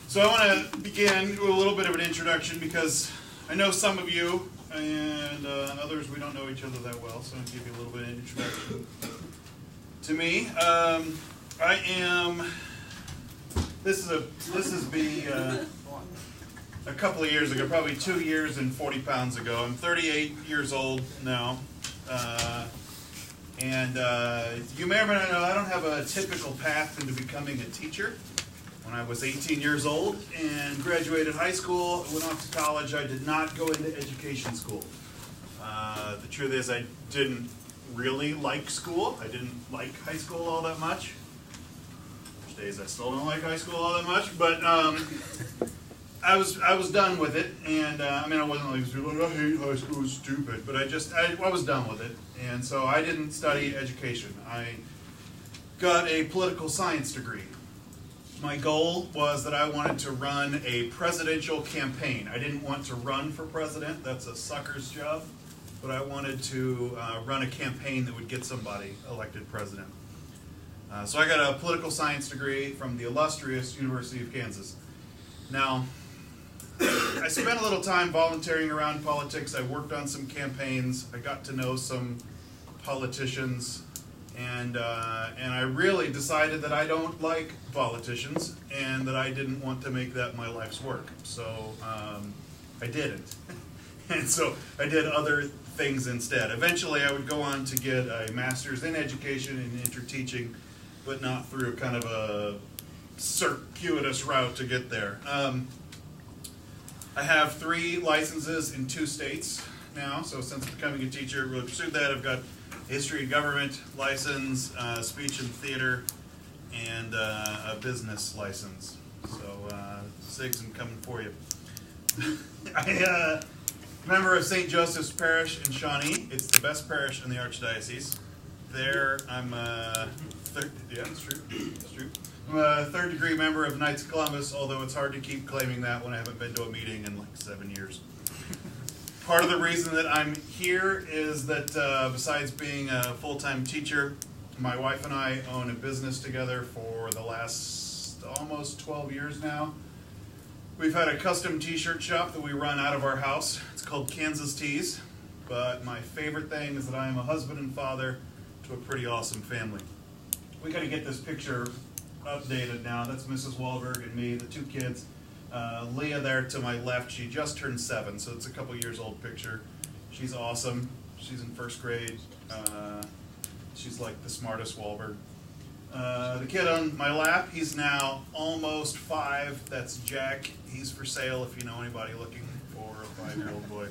So I want to begin with a little bit of an introduction because I know some of you and others we don't know each other that well, so I'm going to give you a little bit of an introduction to me. I am. This is a couple of years ago, probably 2 years and 40 pounds ago. I'm 38 years old now, and you may or may not know I don't have a typical path into becoming a teacher. When I was 18 years old and graduated high school, went off to college, I did not go into education school. The truth is I didn't really like school. I didn't like high school all that much. There's days I still don't like high school all that much, but I was done with it, and I wasn't like, I hate high school, it's stupid, but I was done with it, and so I didn't study education. I got a political science degree. My goal was that I wanted to run a presidential campaign. I didn't want to run for president. That's a sucker's job. But I wanted to run a campaign that would get somebody elected president. So I got a political science degree from the illustrious University of Kansas. Now, I spent a little time volunteering around politics. I worked on some campaigns. I got to know some politicians. And I really decided that I don't like politicians and that I didn't want to make that my life's work. So I didn't. And so I did other things instead. Eventually I would go on to get a master's in education and interteaching, but not through kind of a circuitous route to get there. I have 3 licenses in 2 states now. So since becoming a teacher, I really pursued that. I've got history and government license, speech and theater, and a business license. So, SIGs, I'm coming for you. I'm a member of St. Joseph's Parish in Shawnee. It's the best parish in the Archdiocese. There, I'm it's true. I'm a 3rd degree member of Knights of Columbus, although it's hard to keep claiming that when I haven't been to a meeting in like 7 years. Part of the reason that I'm here is that besides being a full-time teacher, my wife and I own a business together for the last almost 12 years now. We've had a custom t-shirt shop that we run out of our house. It's called Kansas Tees, but my favorite thing is that I am a husband and father to a pretty awesome family. We got to get this picture updated now. That's Mrs. Walberg and me, the 2 kids. Leah there to my left, she just turned 7, so it's a couple years old picture. She's awesome. She's in 1st grade. She's like the smartest Walberg. The kid on my lap, he's now almost 5. That's Jack. He's for sale if you know anybody looking for a 5-year-old boy.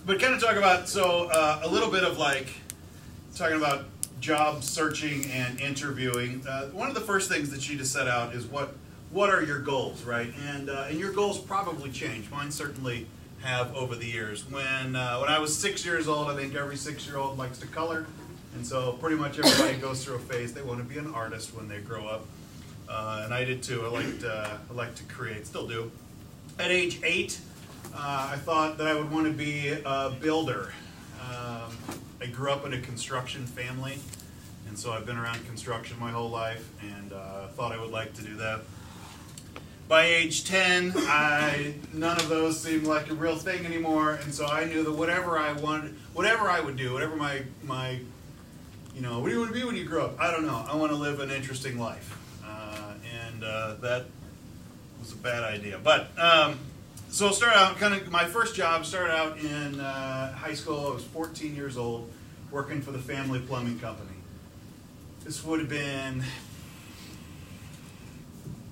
But kind of talk about, a little bit of like, talking about job searching and interviewing. One of the first things that you just set out is what are your goals, right? And your goals probably change. Mine certainly have over the years. When I was 6 years old, I think every 6-year-old likes to color, and so pretty much everybody goes through a phase. They want to be an artist when they grow up, and I did too. I like to create, still do. At age 8, I thought that I would want to be a builder. I grew up in a construction family, and so I've been around construction my whole life, and thought I would like to do that. By age 10, none of those seemed like a real thing anymore, and so I knew that whatever I would do, whatever my what do you want to be when you grow up? I don't know. I want to live an interesting life, and that was a bad idea. But so I'll start out, kind of my first job started out in high school. I was 14 years old, working for the family plumbing company. This would have been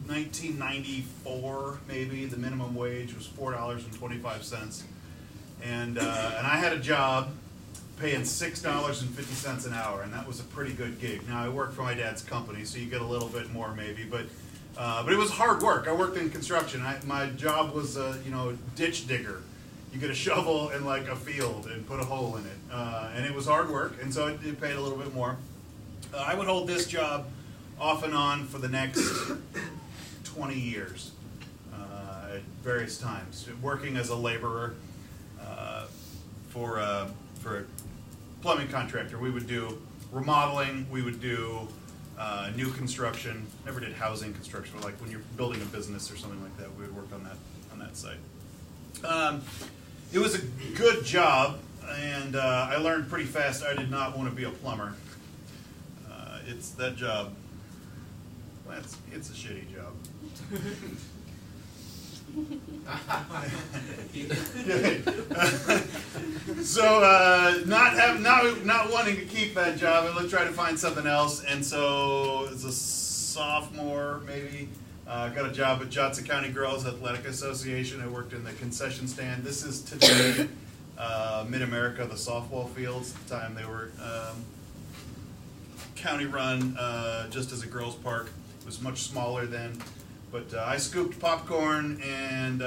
1994, maybe. The minimum wage was $4.25, and I had a job paying $6.50 an hour, and that was a pretty good gig. Now I worked for my dad's company, so you get a little bit more maybe, but it was hard work. I worked in construction. My job was ditch digger. You get a shovel in like a field and put a hole in it, and it was hard work, and so it paid a little bit more. I would hold this job off and on for the next 20 years at various times, working as a laborer for a plumbing contractor. We would do remodeling, we would do new construction. Never did housing construction, but like when you're building a business or something like that, we would work on that site. It was a good job, and I learned pretty fast I did not want to be a plumber. It's that job. Well, it's a shitty job. So not wanting to keep that job, and let's try to find something else. And so as a sophomore, maybe got a job at Johnson County Girls Athletic Association. I worked in the concession stand. This is today Mid-America, the softball fields. At the time they were county run, just as a girls' park. It was much smaller then. But I scooped popcorn and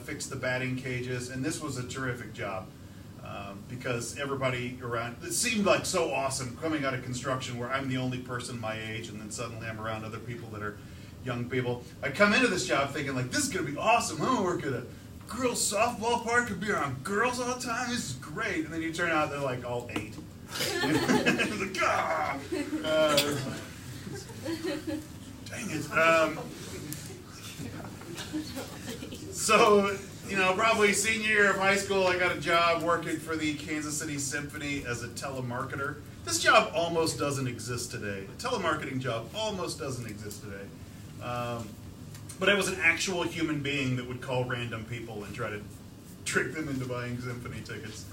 fixed the batting cages, and this was a terrific job because everybody around, it seemed like so awesome coming out of construction where I'm the only person my age, and then suddenly I'm around other people that are young people. I come into this job thinking like, this is going to be awesome. I'm going to work at a girls softball park and be around girls all the time. This is great. And then you turn out they're like all 8. Like, ah! Dang it. So, probably senior year of high school, I got a job working for the Kansas City Symphony as a telemarketer. This job almost doesn't exist today. A telemarketing job almost doesn't exist today. But I was an actual human being that would call random people and try to trick them into buying symphony tickets.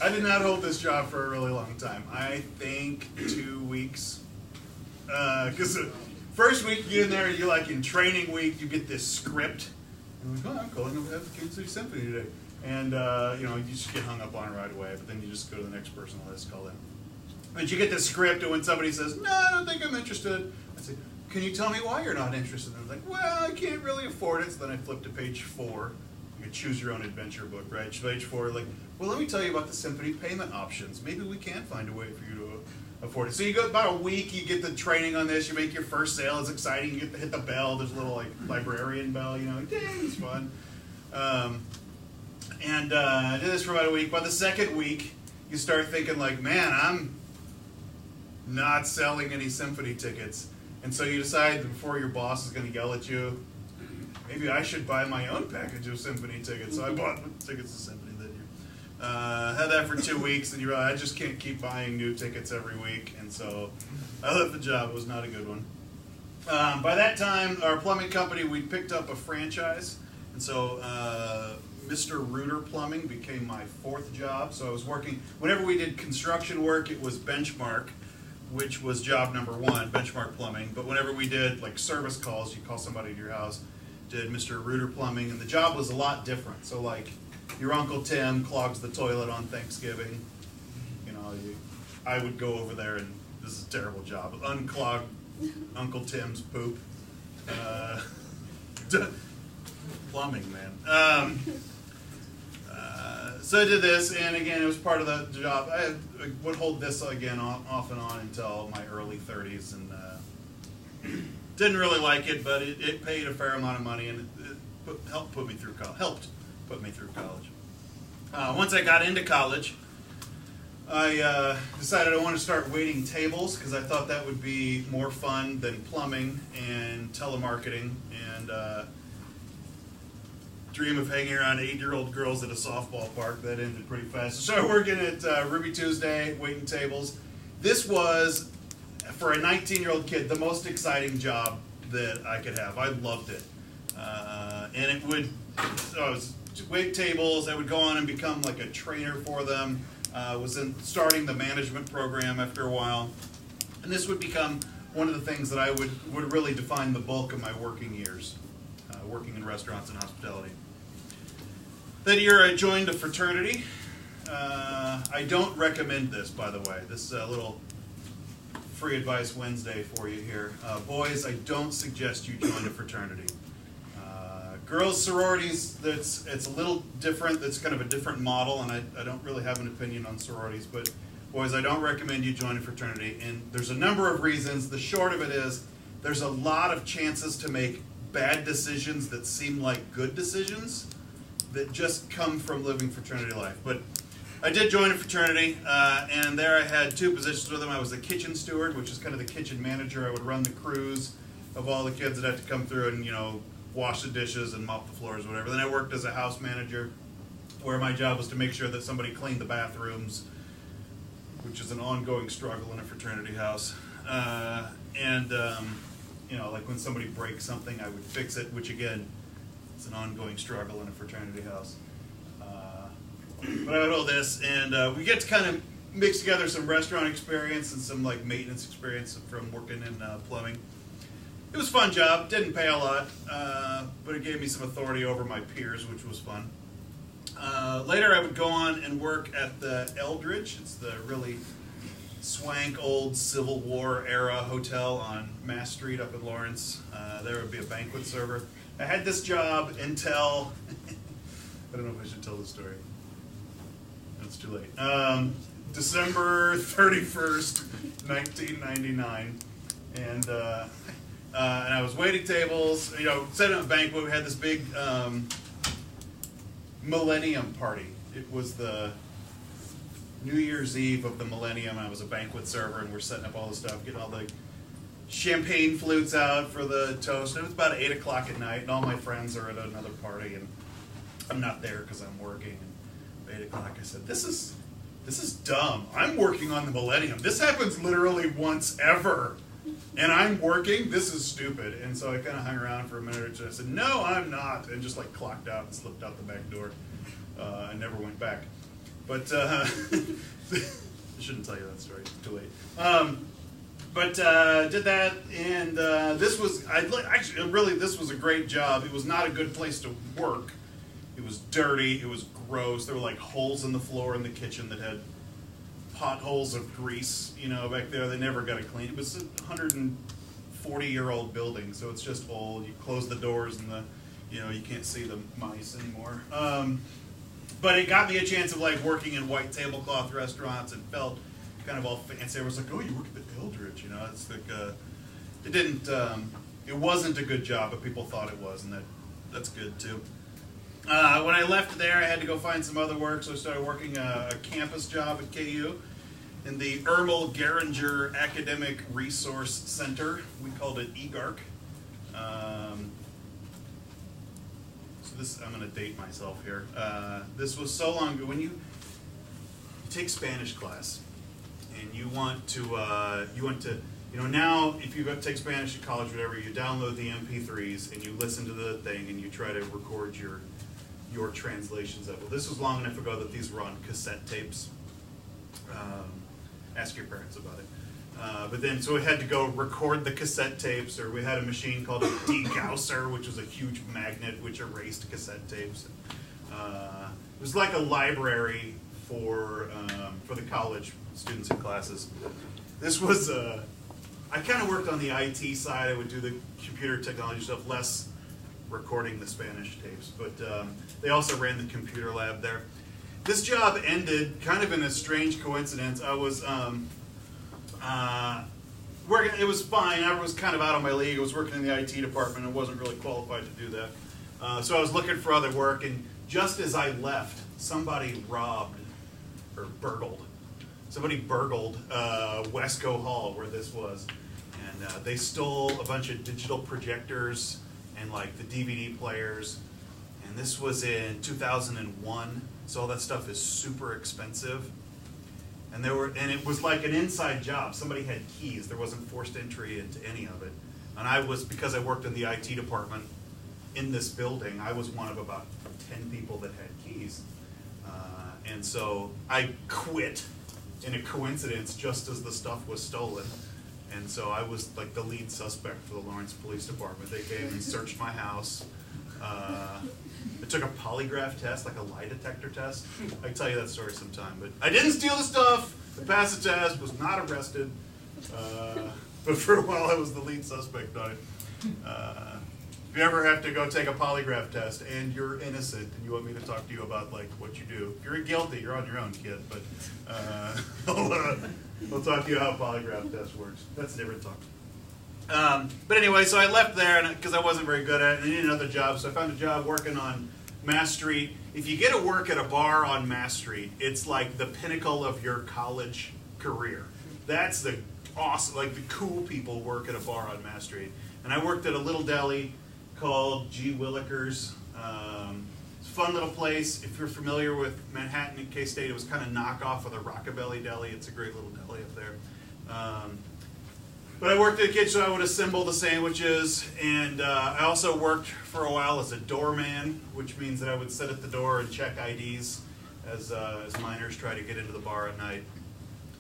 I did not hold this job for a really long time. I think 2 weeks. Because first week you get in there, you're like in training week, you get this script. And I'm like, I'm calling up the Kansas City Symphony today. And, you just get hung up on it right away, but then you just go to the next person on the list, call in. But you get this script, and when somebody says, no, I don't think I'm interested, I say, can you tell me why you're not interested? And they're like, well, I can't really afford it. So then I flip to page 4. You choose your own adventure book, right? Page 4, like, well, let me tell you about the symphony payment options. Maybe we can find a way for you to afford it. So you go about a week, you get the training on this, you make your first sale, it's exciting, you get to hit the bell, there's a little like librarian bell, dang, it's fun. I did this for about a week. By the second week, you start thinking like, man, I'm not selling any symphony tickets. And so you decide that before your boss is going to yell at you, maybe I should buy my own package of symphony tickets. So I bought tickets to symphony that year. Had that for 2 weeks, and you realize I just can't keep buying new tickets every week. And so I left the job. It was not a good one. By that time, our plumbing company, we picked up a franchise. And so Mr. Reuter Plumbing became my 4th job. So I was working, whenever we did construction work, it was Benchmark, which was job number 1, Benchmark Plumbing. But whenever we did like service calls, you call somebody to your house, did Mr. Reuter Plumbing, and the job was a lot different. So like your Uncle Tim clogs the toilet on Thanksgiving. I would go over there, and this is a terrible job, unclog Uncle Tim's poop. Plumbing, man. So I did this, and again, it was part of the job. I would hold this again off and on until my early 30s, and didn't really like it, but it paid a fair amount of money, and it helped put me through college. Once I got into college, I decided I wanted to start waiting tables because I thought that would be more fun than plumbing and telemarketing, and dream of hanging around 8-year-old girls at a softball park. That ended pretty fast. So I started working at Ruby Tuesday, waiting tables. This was, for a 19-year-old kid, the most exciting job that I could have. I loved it. And it would, I was wait tables, I would go on and become like a trainer for them. Was starting the management program after a while. And this would become one of the things that I would really define the bulk of my working years, working in restaurants and hospitality. That year I joined a fraternity. I don't recommend this, by the way. This is a little free advice Wednesday for you here. Boys, I don't suggest you join a fraternity. Girls sororities, it's a little different. That's kind of a different model, and I don't really have an opinion on sororities. But boys, I don't recommend you join a fraternity. And there's a number of reasons. The short of it is there's a lot of chances to make bad decisions that seem like good decisions that just come from living fraternity life. But I did join a fraternity, and there I had two positions with them. I was the kitchen steward, which is kind of the kitchen manager. I would run the crews of all the kids that had to come through and, wash the dishes and mop the floors or whatever. Then I worked as a house manager, where my job was to make sure that somebody cleaned the bathrooms, which is an ongoing struggle in a fraternity house. Like when somebody breaks something, I would fix it, which again, is an ongoing struggle in a fraternity house. But I would all this, and we get to kind of mix together some restaurant experience and some like maintenance experience from working in plumbing. It was a fun job, didn't pay a lot, but it gave me some authority over my peers, which was fun. Later I would go on and work at the Eldridge. It's the really swank old Civil War era hotel on Mass Street up in Lawrence. There would be a banquet server. I had this job until, I don't know if I should tell the story. It's too late. December 31st, 1999. And I was waiting tables, setting up a banquet. We had this big Millennium party. It was the New Year's Eve of the Millennium. I was a banquet server, and we're setting up all the stuff, getting all the champagne flutes out for the toast. And it was about 8 o'clock at night, and all my friends are at another party, and I'm not there because I'm working. And 8 o'clock, I said, "This is dumb. I'm working on the Millennium. This happens literally once ever, and I'm working. This is stupid." And so I kind of hung around for a minute or two. I said, "No, I'm not," and just like clocked out and slipped out the back door. I never went back. But I shouldn't tell you that story. It's too late. But did that, and this was this was a great job. It was not a good place to work. It was dirty. It was gross. There were like holes in the floor in the kitchen that had potholes of grease, back there. They never got it clean. It was a 140-year-old building, so it's just old. You close the doors and you can't see the mice anymore. But it got me a chance of like working in white tablecloth restaurants and felt kind of all fancy. I was like, "Oh, you work at the Eldridge," It's like it wasn't a good job, but people thought it was, and that's good too. When I left there, I had to go find some other work, so I started working a campus job at KU in the Ermel Geringer Academic Resource Center. We called it EGARC. I'm going to date myself here. This was so long ago. When you take Spanish class and you want to now if you go take Spanish at college, whatever, you download the MP3s and you listen to the thing and you try to record your translations of it. Well, this was long enough ago that these were on cassette tapes. Ask your parents about it. But then, so we had to go record the cassette tapes, or we had a machine called a degausser, which was a huge magnet which erased cassette tapes. It was like a library for the college students and classes. This was, I kind of worked on the IT side. I would do the computer technology stuff, less recording the Spanish tapes. But they also ran the computer lab there. This job ended kind of in a strange coincidence. I was working, it was fine. I was kind of out of my league. I was working in the IT department and wasn't really qualified to do that. So I was looking for other work, and just as I left, somebody robbed or burgled. Somebody burgled Wesco Hall, where this was, and they stole a bunch of digital projectors and like the DVD players. And this was in 2001, so all that stuff is super expensive. And it was like an inside job. Somebody had keys. There wasn't forced entry into any of it. And because I worked in the IT department in this building, I was one of about 10 people that had keys. And so I quit in a coincidence just as the stuff was stolen. And so I was like the lead suspect for the Lawrence Police Department. They came and searched my house. I took a polygraph test, like a lie detector test. I can tell you that story sometime. But I didn't steal the stuff. I passed the test, was not arrested. But for a while I was the lead suspect on it. If you ever have to go take a polygraph test and you're innocent and you want me to talk to you about like what you do, if you're guilty, you're on your own, kid. But I'll talk to you how a polygraph test works. That's a different talk. But anyway, so I left there because I wasn't very good at it. I needed another job, so I found a job working on Mass Street if you get to work at a bar on Mass Street, it's like the pinnacle of your college career. That's the awesome, like the cool people work at a bar on Mass Street. And I worked at a little deli called G. Willikers. It's a fun little place. If you're familiar with Manhattan and K-State, it was kind of knockoff of the Rockabilly Deli. It's a great little deli up there. But I worked at a kitchen, so I would assemble the sandwiches, and I also worked for a while as a doorman, which means that I would sit at the door and check IDs as minors try to get into the bar at night.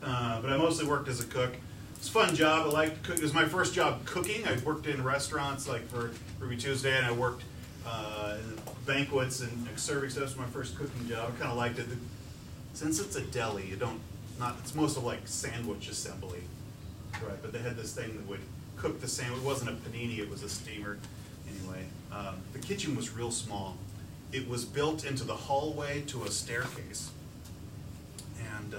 But I mostly worked as a cook. It's a fun job. I liked cooking. It was my first job cooking. I worked in restaurants like for Ruby Tuesday, and I worked in banquets and serving stuff. It was my first cooking job. I kind of liked it. Since it's a deli, it's most of like sandwich assembly. Right, but they had this thing that would cook the sandwich. It wasn't a panini, it was a steamer. Anyway, the kitchen was real small. It was built into the hallway to a staircase. And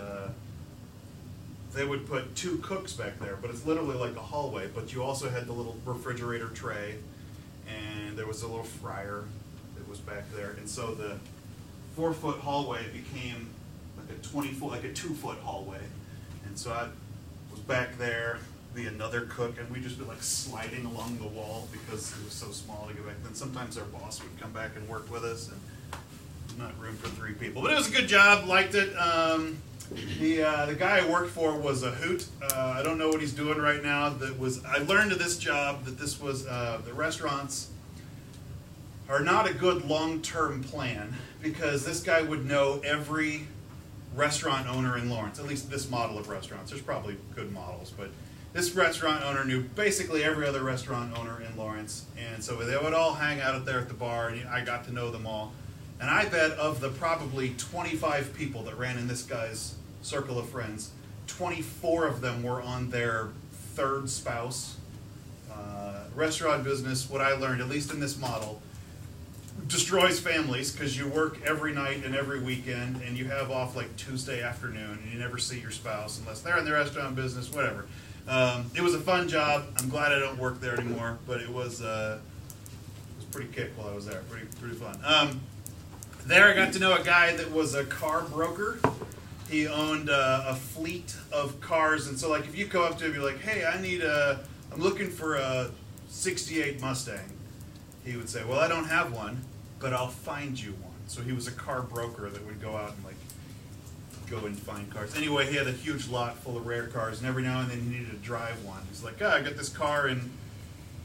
they would put 2 cooks back there, but it's literally like a hallway. But you also had the little refrigerator tray, and there was a little fryer that was back there. And so the 4-foot hallway became like a 20-foot, like a 2-foot hallway. And so I was back there, be another cook, and we'd just be like sliding along the wall because it was so small to get back. Then sometimes our boss would come back and work with us, and not room for 3 people. But it was a good job, liked it. The guy I worked for was a hoot. I don't know what he's doing right now. I learned at this job that this was the restaurants are not a good long-term plan, because this guy would know every restaurant owner in Lawrence, at least this model of restaurants. There's probably good models, but this restaurant owner knew basically every other restaurant owner in Lawrence, and so they would all hang out up there at the bar, and I got to know them all. And I bet of the probably 25 people that ran in this guy's circle of friends, 24 of them were on their 3rd spouse. Restaurant business, what I learned, at least in this model, destroys families, because you work every night and every weekend, and you have off like Tuesday afternoon, and you never see your spouse unless they're in the restaurant business, whatever. It was a fun job. I'm glad I don't work there anymore, but it was pretty kick while I was there. Pretty fun. There I got to know a guy that was a car broker. He owned a fleet of cars, and so like if you go up to him, you're like, hey, I'm looking for a 68 Mustang. He would say, well, I don't have one, but I'll find you one. So he was a car broker that would go out and like go and find cars. Anyway, he had a huge lot full of rare cars, and every now and then he needed to drive one. He's like, I got this car in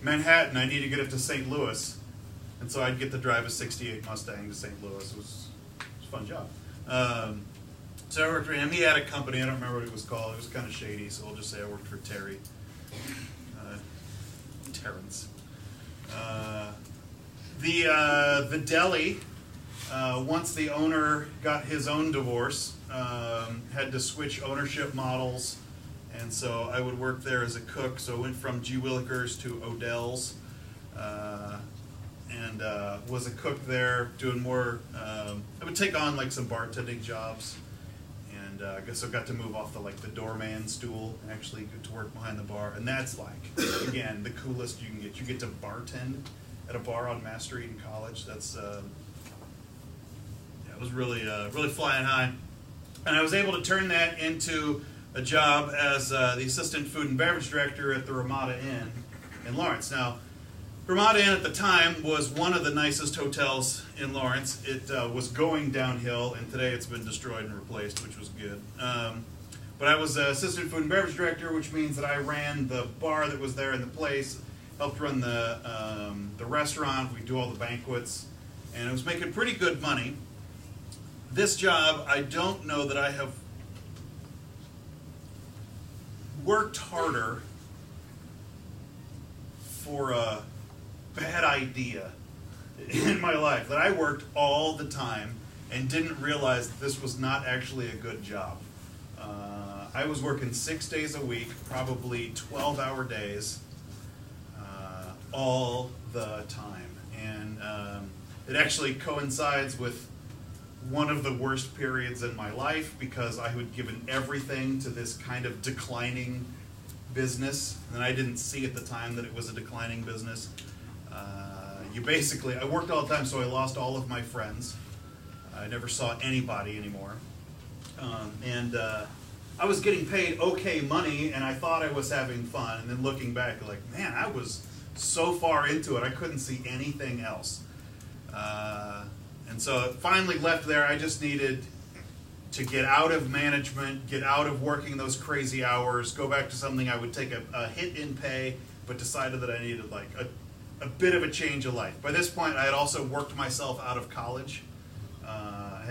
Manhattan, I need to get it to St. Louis. And so I'd get to drive a 68 Mustang to St. Louis. It was a fun job. So I worked for him. He had a company, I don't remember what it was called. It was kind of shady, so I'll just say I worked for Terrence. The deli, once the owner got his own divorce, had to switch ownership models, and so I would work there as a cook. So I went from G. Willikers to Odell's, and was a cook there, doing more. I would take on like some bartending jobs, and I guess I got to move off the doorman stool and actually get to work behind the bar. And that's like, again, the coolest you can get. You get to bartend at a bar on Mass Street in college. That's it was really flying high, and I was able to turn that into a job as the assistant food and beverage director at the Ramada Inn in Lawrence. Now, Ramada Inn at the time was one of the nicest hotels in Lawrence. It was going downhill, and today it's been destroyed and replaced, which was good. But I was assistant food and beverage director, which means that I ran the bar that was there in the place, helped run the restaurant, we do all the banquets, and I was making pretty good money. This job, I don't know that I have worked harder for a bad idea in my life. That I worked all the time and didn't realize that this was not actually a good job. I was working 6 days a week, probably 12-hour days, all the time. And it actually coincides with one of the worst periods in my life, because I had given everything to this kind of declining business, and I didn't see at the time that it was a declining business. I worked all the time, so I lost all of my friends. I never saw anybody anymore. I was getting paid okay money, and I thought I was having fun. And then looking back, like, man, I was so far into it, I couldn't see anything else. And so I finally left there. I just needed to get out of management, get out of working those crazy hours, go back to something I would take a hit in pay, but decided that I needed like a bit of a change of life. By this point, I had also worked myself out of college.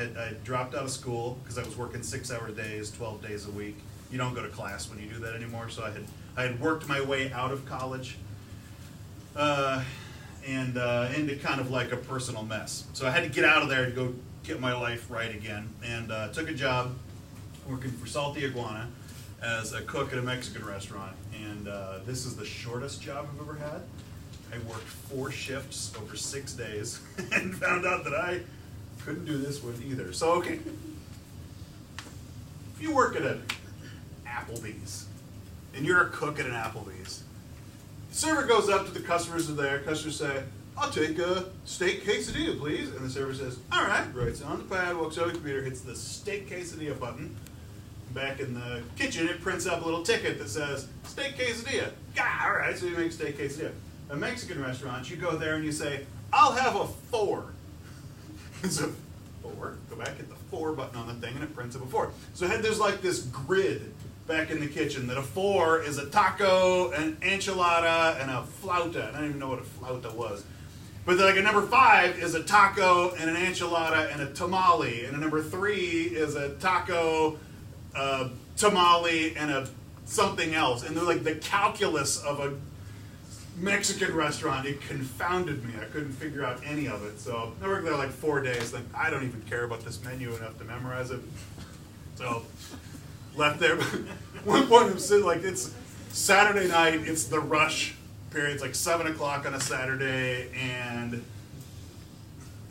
I dropped out of school because I was working 6-hour days, 12 days a week. You don't go to class when you do that anymore. So I had worked my way out of college and into kind of like a personal mess. So I had to get out of there to go get my life right again, and took a job working for Salty Iguana as a cook at a Mexican restaurant. And this is the shortest job I've ever had. I worked 4 shifts over 6 days and found out that I couldn't do this one either. So, okay. If you work at an Applebee's and you're a cook at an Applebee's, the server goes up to the customers who are there. Customers say, "I'll take a steak quesadilla, please." And the server says, "All right," writes it on the pad, walks over to the computer, hits the steak quesadilla button. Back in the kitchen, it prints up a little ticket that says, "Steak quesadilla." Yeah, all right, so you make steak quesadilla. A Mexican restaurant, you go there and you say, "I'll have a 4. So 4, go back, hit the 4 button on the thing, and it prints up a 4. So there's like this grid back in the kitchen that a 4 is a taco, an enchilada, and a flauta. And I don't even know what a flauta was. But like a number 5 is a taco and an enchilada and a tamale. And a number 3 is a taco, tamale, and a something else. And they're like the calculus of a Mexican restaurant. It confounded me. I couldn't figure out any of it. So I worked there like 4 days. Like, I don't even care about this menu enough to memorize it. So left there. One point I'm sitting, like, it's Saturday night. It's the rush period. It's like 7 o'clock on a Saturday, and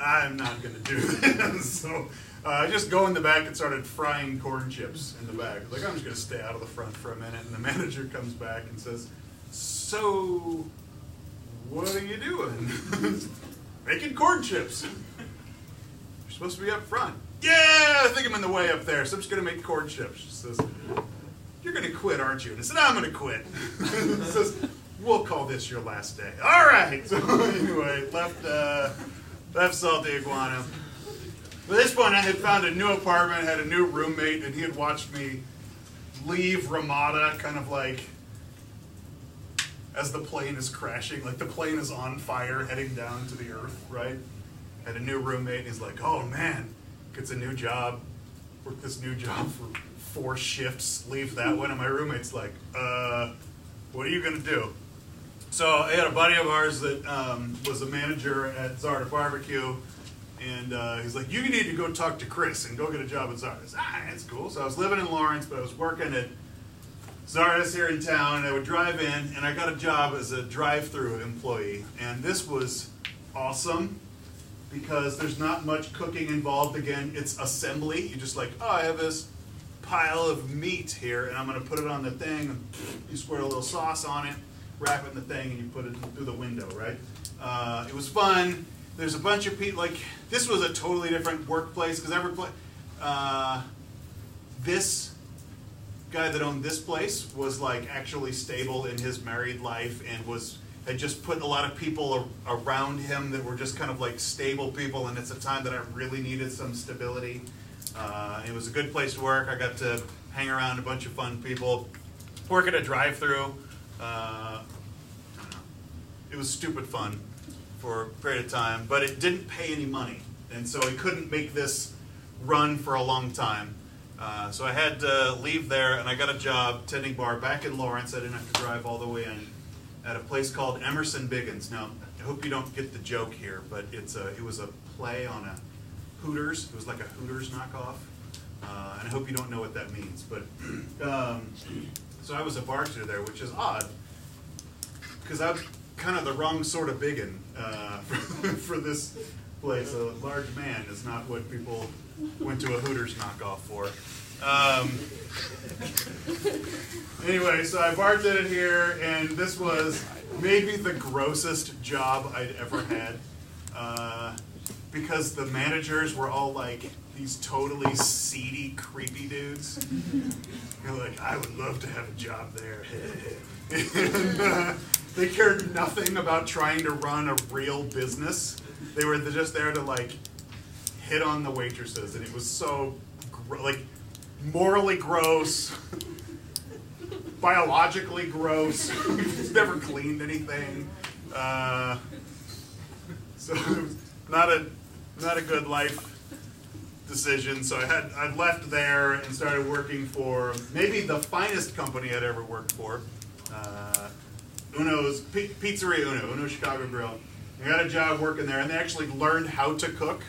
I'm not going to do this. So I just go in the back and started frying corn chips in the back. Like, I'm just going to stay out of the front for a minute. And the manager comes back and says, "So, what are you doing?" "Making corn chips." "You're supposed to be up front." "Yeah, I think I'm in the way up there, so I'm just going to make corn chips." She says, "You're going to quit, aren't you?" And I said, "I'm going to quit." She says, "We'll call this your last day." All right. So anyway, left Salty Iguana. By this point, I had found a new apartment, had a new roommate, and he had watched me leave Ramada, kind of like as the plane is crashing, like the plane is on fire heading down to the earth, right? Had a new roommate, and he's like, "Oh man, gets a new job, work this new job for 4 shifts, leave that one." And my roommate's like, "What are you gonna do?" So I had a buddy of ours that was a manager at Zarda Barbecue, and he's like, "You need to go talk to Chris and go get a job at Zarda's." That's cool. So I was living in Lawrence, but I was working at Zarda's here in town, and I would drive in, and I got a job as a drive-through employee. And this was awesome because there's not much cooking involved. Again, it's assembly. You just like, "Oh, I have this pile of meat here, and I'm going to put it on the thing." And you squirt a little sauce on it, wrap it in the thing, and you put it through the window, right? It was fun. There's a bunch of people, like, this was a totally different workplace, because this guy that owned this place was like actually stable in his married life and had just put a lot of people around him that were just kind of like stable people, and it's a time that I really needed some stability. It was a good place to work. I got to hang around a bunch of fun people, work at a drive-through. It was stupid fun for a period of time, but it didn't pay any money, and so I couldn't make this run for a long time. So I had to leave there, and I got a job tending bar back in Lawrence. I didn't have to drive all the way in, at a place called Emerson Biggins. Now, I hope you don't get the joke here, but it was a play on a Hooters. It was like a Hooters knockoff, and I hope you don't know what that means. But so I was a bartender there, which is odd, because I'm kind of the wrong sort of biggin for this place. A large man is not what people went to a Hooters knockoff for. Anyway, so I bartended here, and this was maybe the grossest job I'd ever had. because the managers were all like these totally seedy, creepy dudes. You're like, I would love to have a job there. And, they cared nothing about trying to run a real business. They were just there to like hit on the waitresses, and it was so like morally gross, biologically gross. He's never cleaned anything, so it was not a good life decision. So I left there and started working for maybe the finest company I'd ever worked for, Uno's Pizzeria Uno Chicago Grill. I got a job working there, and they actually learned how to cook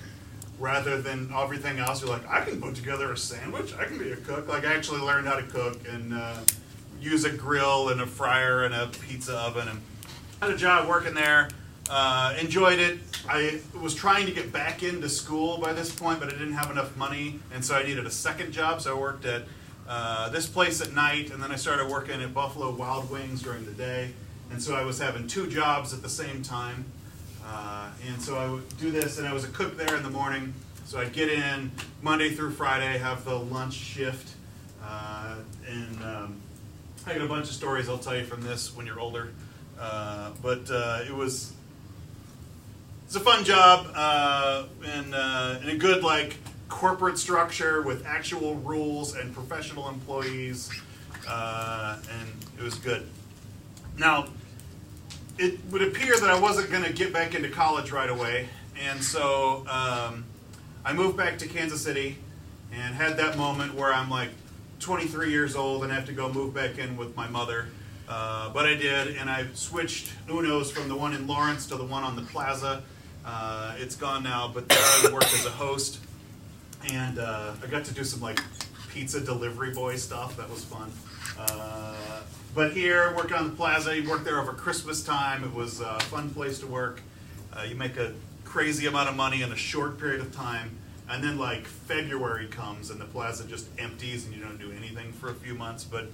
rather than everything else. You're like, I can put together a sandwich, I can be a cook. Like, I actually learned how to cook and use a grill and a fryer and a pizza oven. And I had a job working there, enjoyed it. I was trying to get back into school by this point, but I didn't have enough money, and so I needed a second job. So I worked at this place at night, and then I started working at Buffalo Wild Wings during the day. And so I was having two jobs at the same time. And so I would do this, and I was a cook there in the morning. So I'd get in Monday through Friday, have the lunch shift. And I got a bunch of stories I'll tell you from this when you're older. But it's a fun job and a good like corporate structure with actual rules and professional employees. And it was good. Now, it would appear that I wasn't going to get back into college right away, and so I moved back to Kansas City and had that moment where I'm like 23 years old and have to go move back in with my mother. But I did, and I switched Uno's from the one in Lawrence to the one on the Plaza. It's gone now, but there I worked as a host, and I got to do some like pizza delivery boy stuff. That was fun. But here, worked on the Plaza, you worked there over Christmas time. It was a fun place to work. You make a crazy amount of money in a short period of time. And then like February comes and the Plaza just empties and you don't do anything for a few months. But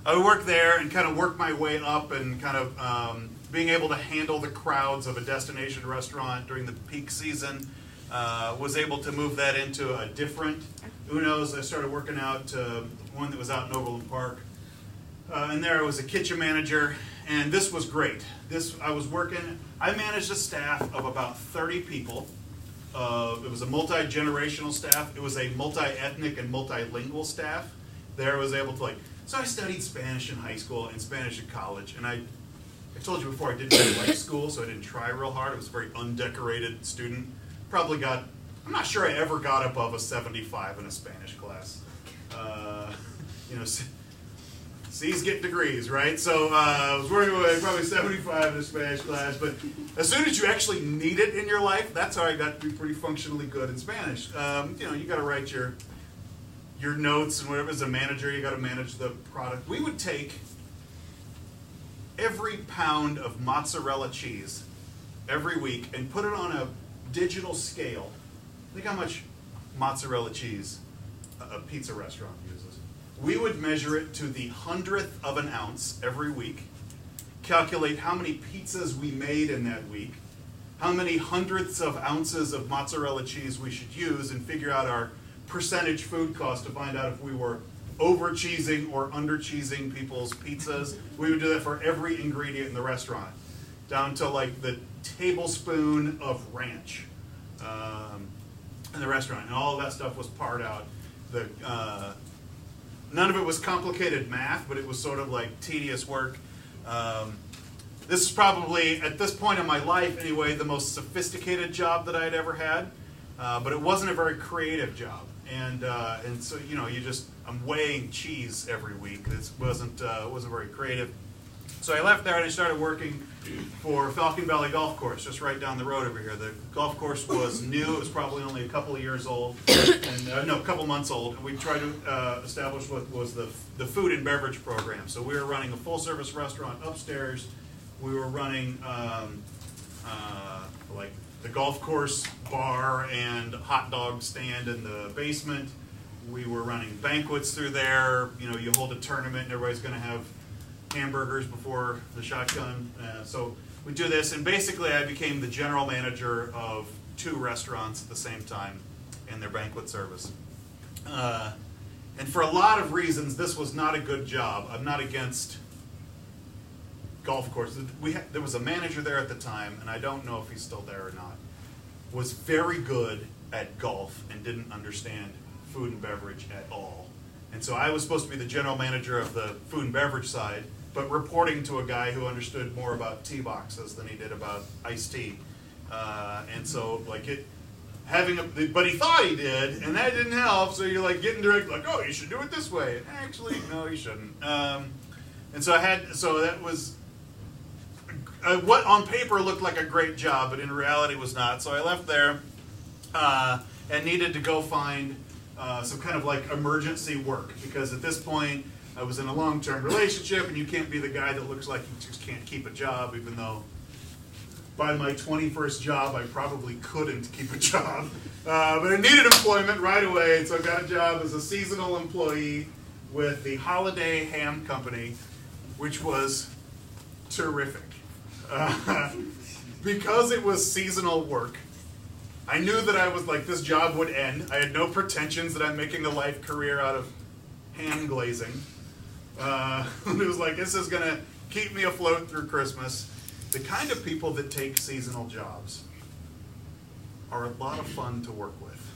I worked there and kind of worked my way up and kind of being able to handle the crowds of a destination restaurant during the peak season. Was able to move that into a different Uno's. I started working out one that was out in Overland Park. And there I was a kitchen manager, and this was great. I managed a staff of about 30 people. It was a multi-generational staff. It was a multi-ethnic and multilingual staff. There I was able to so I studied Spanish in high school and Spanish in college, and I told you before I didn't really like school, so I didn't try real hard. I was a very undecorated student. I'm not sure I ever got above a 75 in a Spanish class. C's get degrees, right? So I was working with probably 75 in a Spanish class, but as soon as you actually need it in your life, that's how I got to be pretty functionally good in Spanish. You got to write your notes and whatever. As a manager, you got to manage the product. We would take every pound of mozzarella cheese every week and put it on a digital scale. Think how much mozzarella cheese a pizza restaurant uses. We would measure it to the 100th of an ounce every week, calculate how many pizzas we made in that week, how many hundredths of ounces of mozzarella cheese we should use, and figure out our percentage food cost to find out if we were over-cheesing or under-cheesing people's pizzas. We would do that for every ingredient in the restaurant, down to like the tablespoon of ranch in the restaurant. And all of that stuff was parred out. None of it was complicated math, but it was sort of like tedious work. This is probably, at this point in my life anyway, the most sophisticated job that I had ever had, but it wasn't a very creative job. And so, I'm weighing cheese every week. It wasn't very creative. So I left there and I started working for Falcon Valley Golf Course, just right down the road over here. The golf course was new. It was probably only a couple of years old, a couple months old. And we tried to establish what was the food and beverage program. So we were running a full-service restaurant upstairs. We were running the golf course bar and hot dog stand in the basement. We were running banquets through there. You hold a tournament and everybody's going to have hamburgers before the shotgun. So we do this, and basically I became the general manager of 2 restaurants at the same time in their banquet service. And for a lot of reasons, this was not a good job. I'm not against golf courses. There was a manager there at the time, and I don't know if he's still there or not, was very good at golf and didn't understand food and beverage at all. And so I was supposed to be the general manager of the food and beverage side, but reporting to a guy who understood more about tea boxes than he did about iced tea. And so but he thought he did, and that didn't help, so you're like getting direct, like, oh, you should do it this way. And actually, no, you shouldn't. And so that was what on paper looked like a great job, but in reality was not. So I left there and needed to go find some kind of like emergency work, because at this point I was in a long-term relationship, and you can't be the guy that looks like he just can't keep a job, even though by my 21st job I probably couldn't keep a job. But I needed employment right away, and so I got a job as a seasonal employee with the Holiday Ham Company, which was terrific. Because it was seasonal work, I knew that I was like, this job would end. I had no pretensions that I'm making a life career out of ham glazing. It was like, this is going to keep me afloat through Christmas. The kind of people that take seasonal jobs are a lot of fun to work with.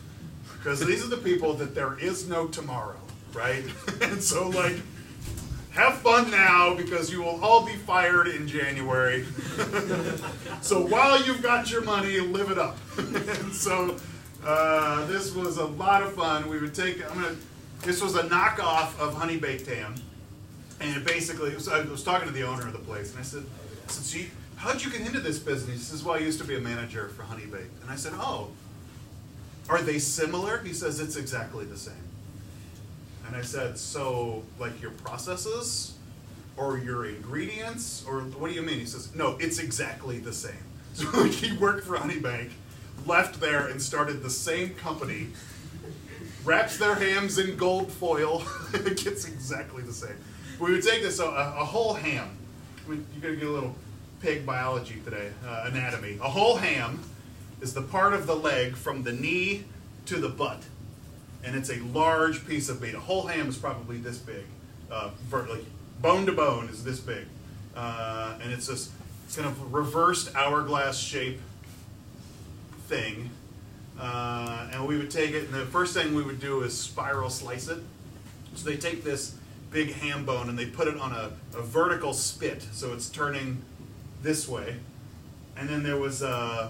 Because these are the people that there is no tomorrow, right? And so like, have fun now, because you will all be fired in January. So while you've got your money, live it up. And so this was a lot of fun. We would take, this was a knockoff of honey baked ham. And it basically, I was talking to the owner of the place, and I said, gee, how'd you get into this business? He says, well, I used to be a manager for Honey Baked. And I said, oh, are they similar? He says, it's exactly the same. And I said, so, like your processes or your ingredients, or what do you mean? He says, no, it's exactly the same. So like, he worked for Honey Bank, left there and started the same company, wraps their hams in gold foil. It gets exactly the same. We would take this, a whole ham. You're going to get a little pig biology today, anatomy. A whole ham is the part of the leg from the knee to the butt. And it's a large piece of meat. A whole ham is probably this big. Like bone to bone is this big. And it's this kind of reversed hourglass shape thing. And we would take it, and the first thing we would do is spiral slice it. So they take this big ham bone and they put it on a vertical spit, so it's turning this way. And then there was a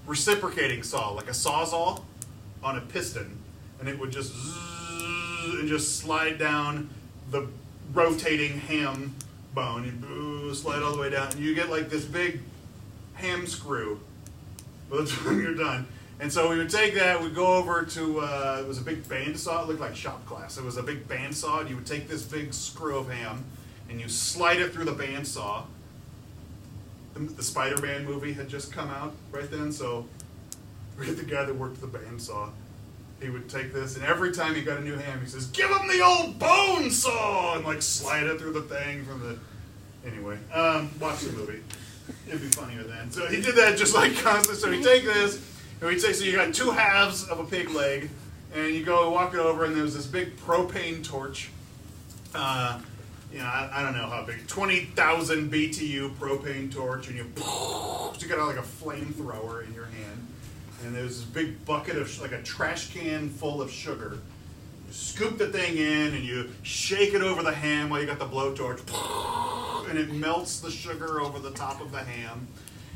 reciprocating saw, like a sawzall on a piston. And it would just zzz, and just slide down the rotating ham bone. You slide all the way down, and you get like this big ham screw by the time you're done. And so we would take that, we'd go over to, it was a big bandsaw, it looked like shop class. It was a big bandsaw, and you would take this big screw of ham, and you slide it through the bandsaw. The Spider-Man movie had just come out right then, so we had the guy that worked the bandsaw. He would take this, and every time he got a new ham, he says, give him the old bone saw, and like slide it through the thing from the, anyway, watch the movie. It'd be funnier then. So he did that just like constantly. So he'd take this, and we'd say, so you got 2 halves of a pig leg, and you go walk it over, and there was this big propane torch. I don't know how big, 20,000 BTU propane torch, and you got like a flamethrower in your hand. And there's this big bucket of, like a trash can full of sugar. You scoop the thing in, and you shake it over the ham while you got the blowtorch, and it melts the sugar over the top of the ham.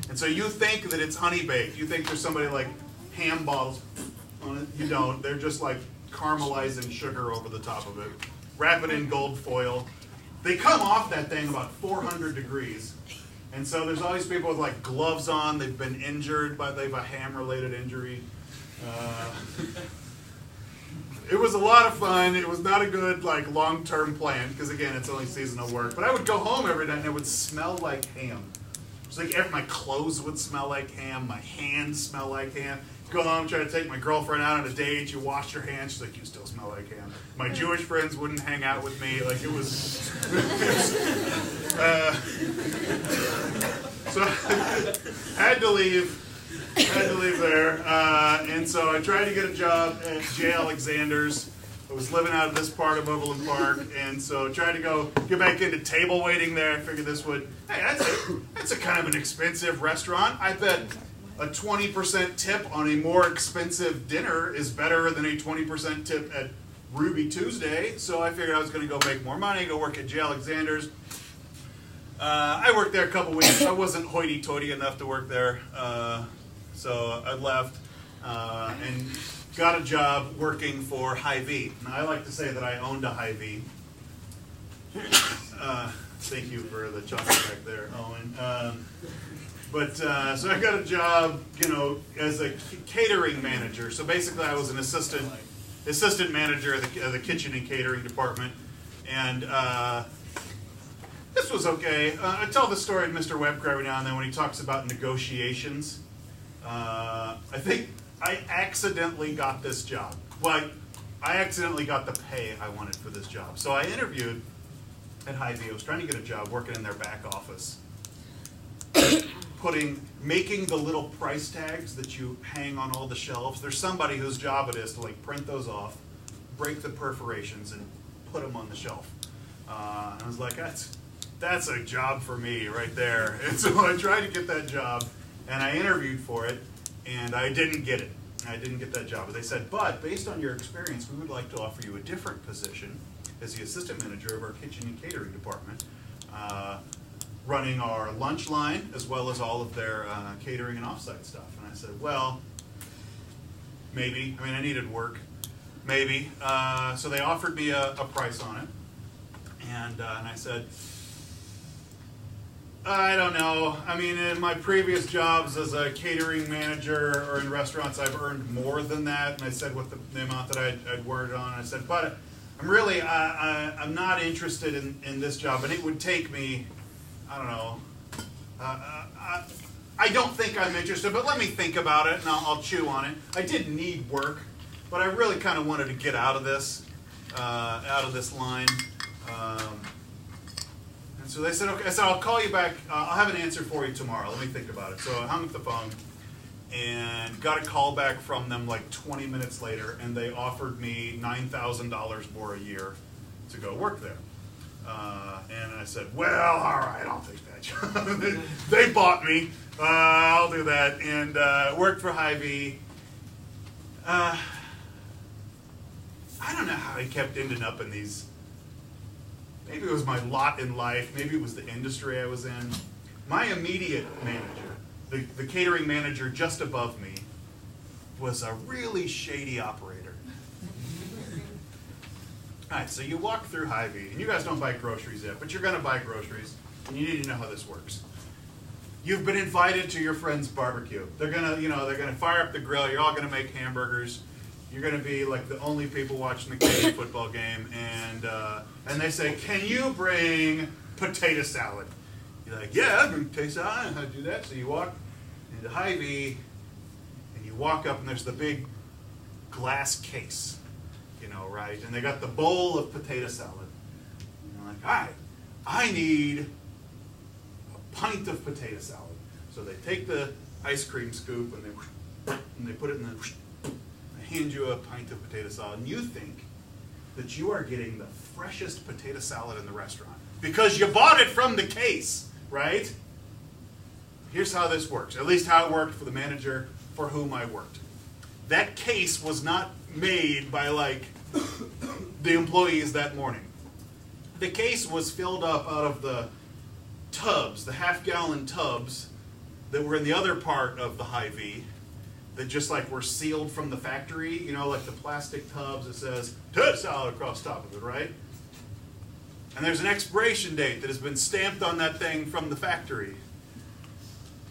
And so you think that it's honey baked. You think there's somebody like ham bottles on it. You don't. They're just like caramelizing sugar over the top of it. Wrap it in gold foil. They come off that thing about 400 degrees. And so there's all these people with like gloves on. They've been injured, they have a ham-related injury. It was a lot of fun. It was not a good like long-term plan, because again, it's only seasonal work. But I would go home every day and it would smell like ham. It's like my clothes would smell like ham. My hands smell like ham. Go home, try to take my girlfriend out on a date. You wash your hands. She's like, you still smell like ham. My Jewish friends wouldn't hang out with me. Like it was. So I had to leave. there. And so I tried to get a job at J. Alexander's. I was living out of this part of Overland Park, and so tried to get back into table waiting there. I figured this would, hey, that's a kind of an expensive restaurant. I bet a 20% tip on a more expensive dinner is better than a 20% tip at Ruby Tuesday. So I figured I was going to go make more money, go work at J. Alexander's. I worked there a couple weeks. I wasn't hoity-toity enough to work there, so I left and got a job working for Hy-Vee. Now, I like to say that I owned a Hy-Vee. Thank you for the chocolate back there, Owen. So I got a job, as a catering manager. So basically, I was an assistant manager of the kitchen and catering department, and this was okay. I tell the story of Mr. Webker every now and then when he talks about negotiations. I think I accidentally got this job. I accidentally got the pay I wanted for this job. So I interviewed at Hy-Vee. I was trying to get a job working in their back office, making the little price tags that you hang on all the shelves. There's somebody whose job it is to print those off, break the perforations, and put them on the shelf. And I was like, that's a job for me right there. And so I tried to get that job, and I interviewed for it, and I didn't get it. I didn't get that job. But they said, but based on your experience, we would like to offer you a different position as the assistant manager of our kitchen and catering department, running our lunch line as well as all of their catering and offsite stuff. And I said, well, maybe. I mean, I needed work. Maybe. So they offered me a price on it. And I said, I don't know. I mean, in my previous jobs as a catering manager or in restaurants, I've earned more than that. And I said what the amount that I'd worked on. I said, but I'm really, I'm not interested in this job. And it would take me, I don't know. I don't think I'm interested, but let me think about it, and I'll chew on it. I did need work, but I really kind of wanted to get out of this line. And so they said, okay. I said, I'll call you back. I'll have an answer for you tomorrow. Let me think about it. So I hung up the phone and got a call back from them 20 minutes later, and they offered me $9,000 more a year to go work there. And I said, well, all right, I'll take that job. They bought me. I'll do that. And worked for Hy-Vee. I don't know how I kept ending up in these. Maybe it was my lot in life. Maybe it was the industry I was in. My immediate manager, the catering manager just above me, was a really shady operator. All right, so you walk through Hy-Vee, and you guys don't buy groceries yet, but you're going to buy groceries, and you need to know how this works. You've been invited to your friend's barbecue. They're gonna fire up the grill. You're all going to make hamburgers. You're going to be the only people watching the Canadian football game, and they say, "Can you bring potato salad?" You're like, "Yeah, I bring potato salad. I know how to do that." So you walk into Hy-Vee, and you walk up, and there's the big glass case. Right? And they got the bowl of potato salad. And you're like, all right, I need a pint of potato salad. So they take the ice cream scoop and they put it in they hand you a pint of potato salad. And you think that you are getting the freshest potato salad in the restaurant because you bought it from the case, right? Here's how this works, at least how it worked for the manager for whom I worked. That case was not made by the employees that morning. The case was filled up out of the tubs, the half-gallon tubs that were in the other part of the Hy-Vee that just were sealed from the factory, the plastic tubs that says potato salad across top of it, right? And there's an expiration date that has been stamped on that thing from the factory.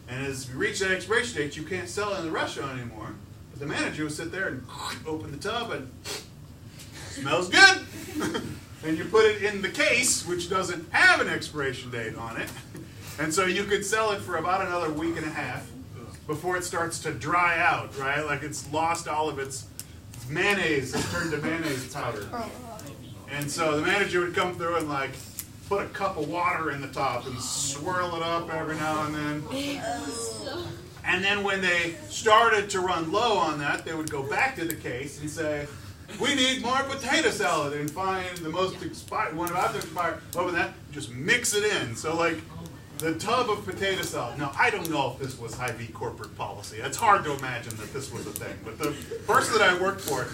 And as you reach that expiration date, you can't sell it in the restaurant anymore. But the manager would sit there and open the tub and smells good. And you put it in the case, which doesn't have an expiration date on it. And so you could sell it for about another week and a half before it starts to dry out, right? It's lost all of its mayonnaise. It's turned to mayonnaise powder. And so the manager would come through and put a cup of water in the top and swirl it up every now and then. And then when they started to run low on that, they would go back to the case and say, we need more potato salad, and find the most expired, one about to expire, over that, just mix it in. So like the tub of potato salad. Now, I don't know if this was Hy-Vee corporate policy. It's hard to imagine that this was a thing. But the person that I worked for,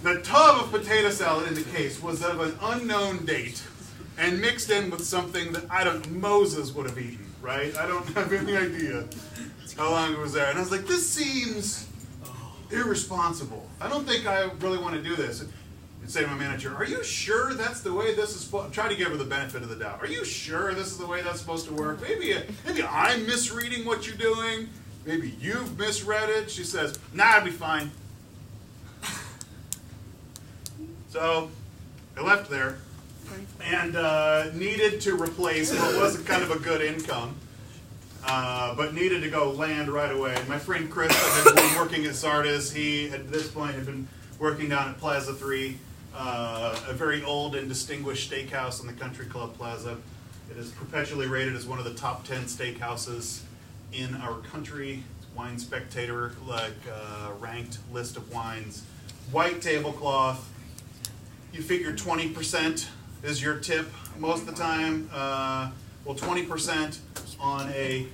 the tub of potato salad in the case was of an unknown date and mixed in with something that Moses would have eaten, right? I don't have any idea how long it was there. And I was like, this seems irresponsible. I don't think I really want to do this. And say to my manager, are you sure that's the way this is supposed to, try to give her the benefit of the doubt. Are you sure this is the way that's supposed to work? Maybe I'm misreading what you're doing. Maybe you've misread it. She says, nah, it'll be fine. So I left there and needed to replace what was kind of a good income, but needed to go land right away. And my friend Chris had been working at Sardis. He, at this point, had been working down at Plaza 3, a very old and distinguished steakhouse on the Country Club Plaza. It is perpetually rated as one of the top 10 steakhouses in our country. Wine Spectator, ranked list of wines. White tablecloth. You figure 20% is your tip most of the time. Well, 20% on a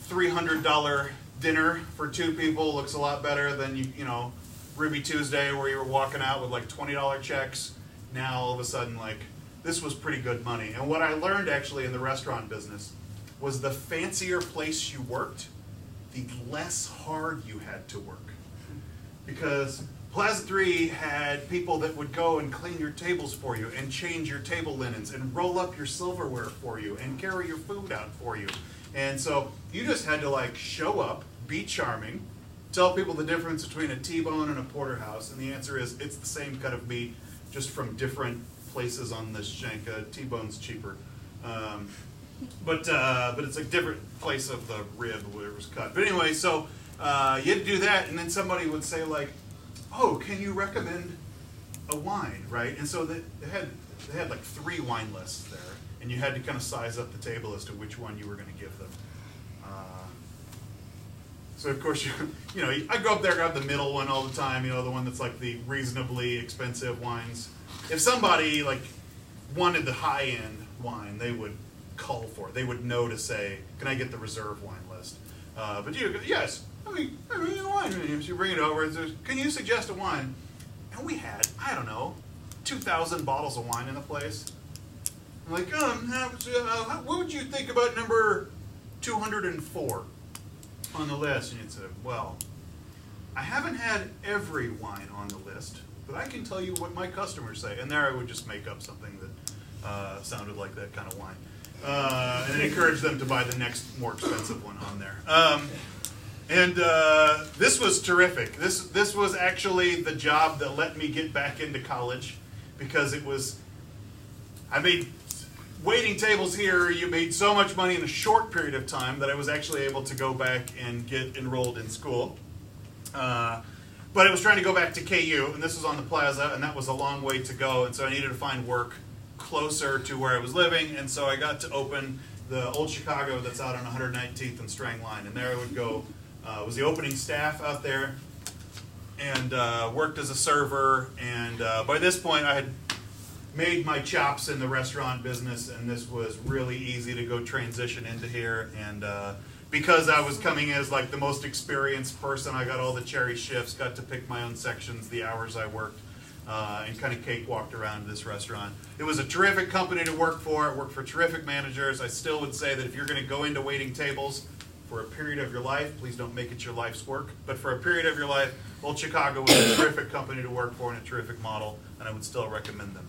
$300 dinner for two people looks a lot better than you know, Ruby Tuesday where you were walking out with like $20 checks. Now all of a sudden, like, this was pretty good money. And what I learned actually in the restaurant business was the fancier place you worked, the less hard you had to work. Because Plaza 3 had people that would go and clean your tables for you and change your table linens and roll up your silverware for you and carry your food out for you. And so you just had to like show up, be charming, tell people the difference between a T-bone and a porterhouse, and the answer is it's the same cut of meat, just from different places on the shank. T-bone's cheaper. But it's a different place of the rib where it was cut. But anyway, so you had to do that, and then somebody would say like, oh, can you recommend a wine, right? And so they had like 3 wine lists there, and you had to kind of size up the table as to which one you were going to give them. So of course, you know, I go up there, grab the middle one all the time, you know, the one that's like the reasonably expensive wines. If somebody like wanted the high-end wine, they would call for it. They would know to say, can I get the reserve wine list? But you, yes, I mean wine. You bring it over, and says, can you suggest a wine? And we had, I don't know, 2,000 bottles of wine in the place. I'm like, what would you think about number 204 on the list? And you'd say, well, I haven't had every wine on the list, but I can tell you what my customers say. And there I would just make up something that sounded like that kind of wine. And encourage them to buy the next more expensive one on there. This was terrific. This was actually the job that let me get back into college, because it was, I made waiting tables here. You made so much money in a short period of time that I was actually able to go back and get enrolled in school. But I was trying to go back to KU, and this was on the plaza, and that was a long way to go, and so I needed to find work closer to where I was living, and so I got to open the Old Chicago that's out on 119th and Strang Line, and there I would go, was the opening staff out there, and worked as a server, and by this point I had made my chops in the restaurant business, and this was really easy to go transition into here, and because I was coming as like the most experienced person, I got all the cherry shifts, got to pick my own sections, the hours I worked, and kind of cakewalked around this restaurant. It was a terrific company to work for. It worked for terrific managers. I still would say that if you're going to go into waiting tables for a period of your life, please don't make it your life's work. But for a period of your life, Old Chicago was a terrific company to work for and a terrific model, and I would still recommend them.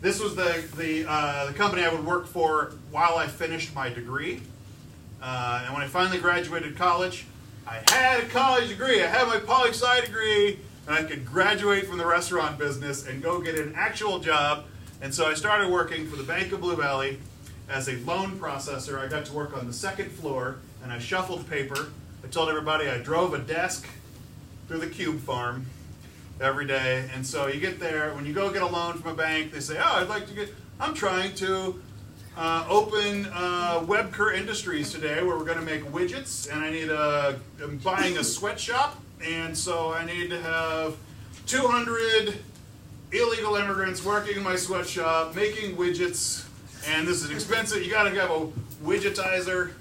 This was the company I would work for while I finished my degree. And when I finally graduated college, I had a college degree. I had my poli-sci degree, and I could graduate from the restaurant business and go get an actual job. And so I started working for the Bank of Blue Valley as a loan processor. I got to work on the second floor, and I shuffled paper. I told everybody I drove a desk through the cube farm every day. And so you get there, when you go get a loan from a bank, they say, oh, I'm trying to open Webker Industries today, where we're going to make widgets, and I'm buying a sweatshop, and so I need to have 200 illegal immigrants working in my sweatshop making widgets, and this is expensive. You got to have a widgetizer.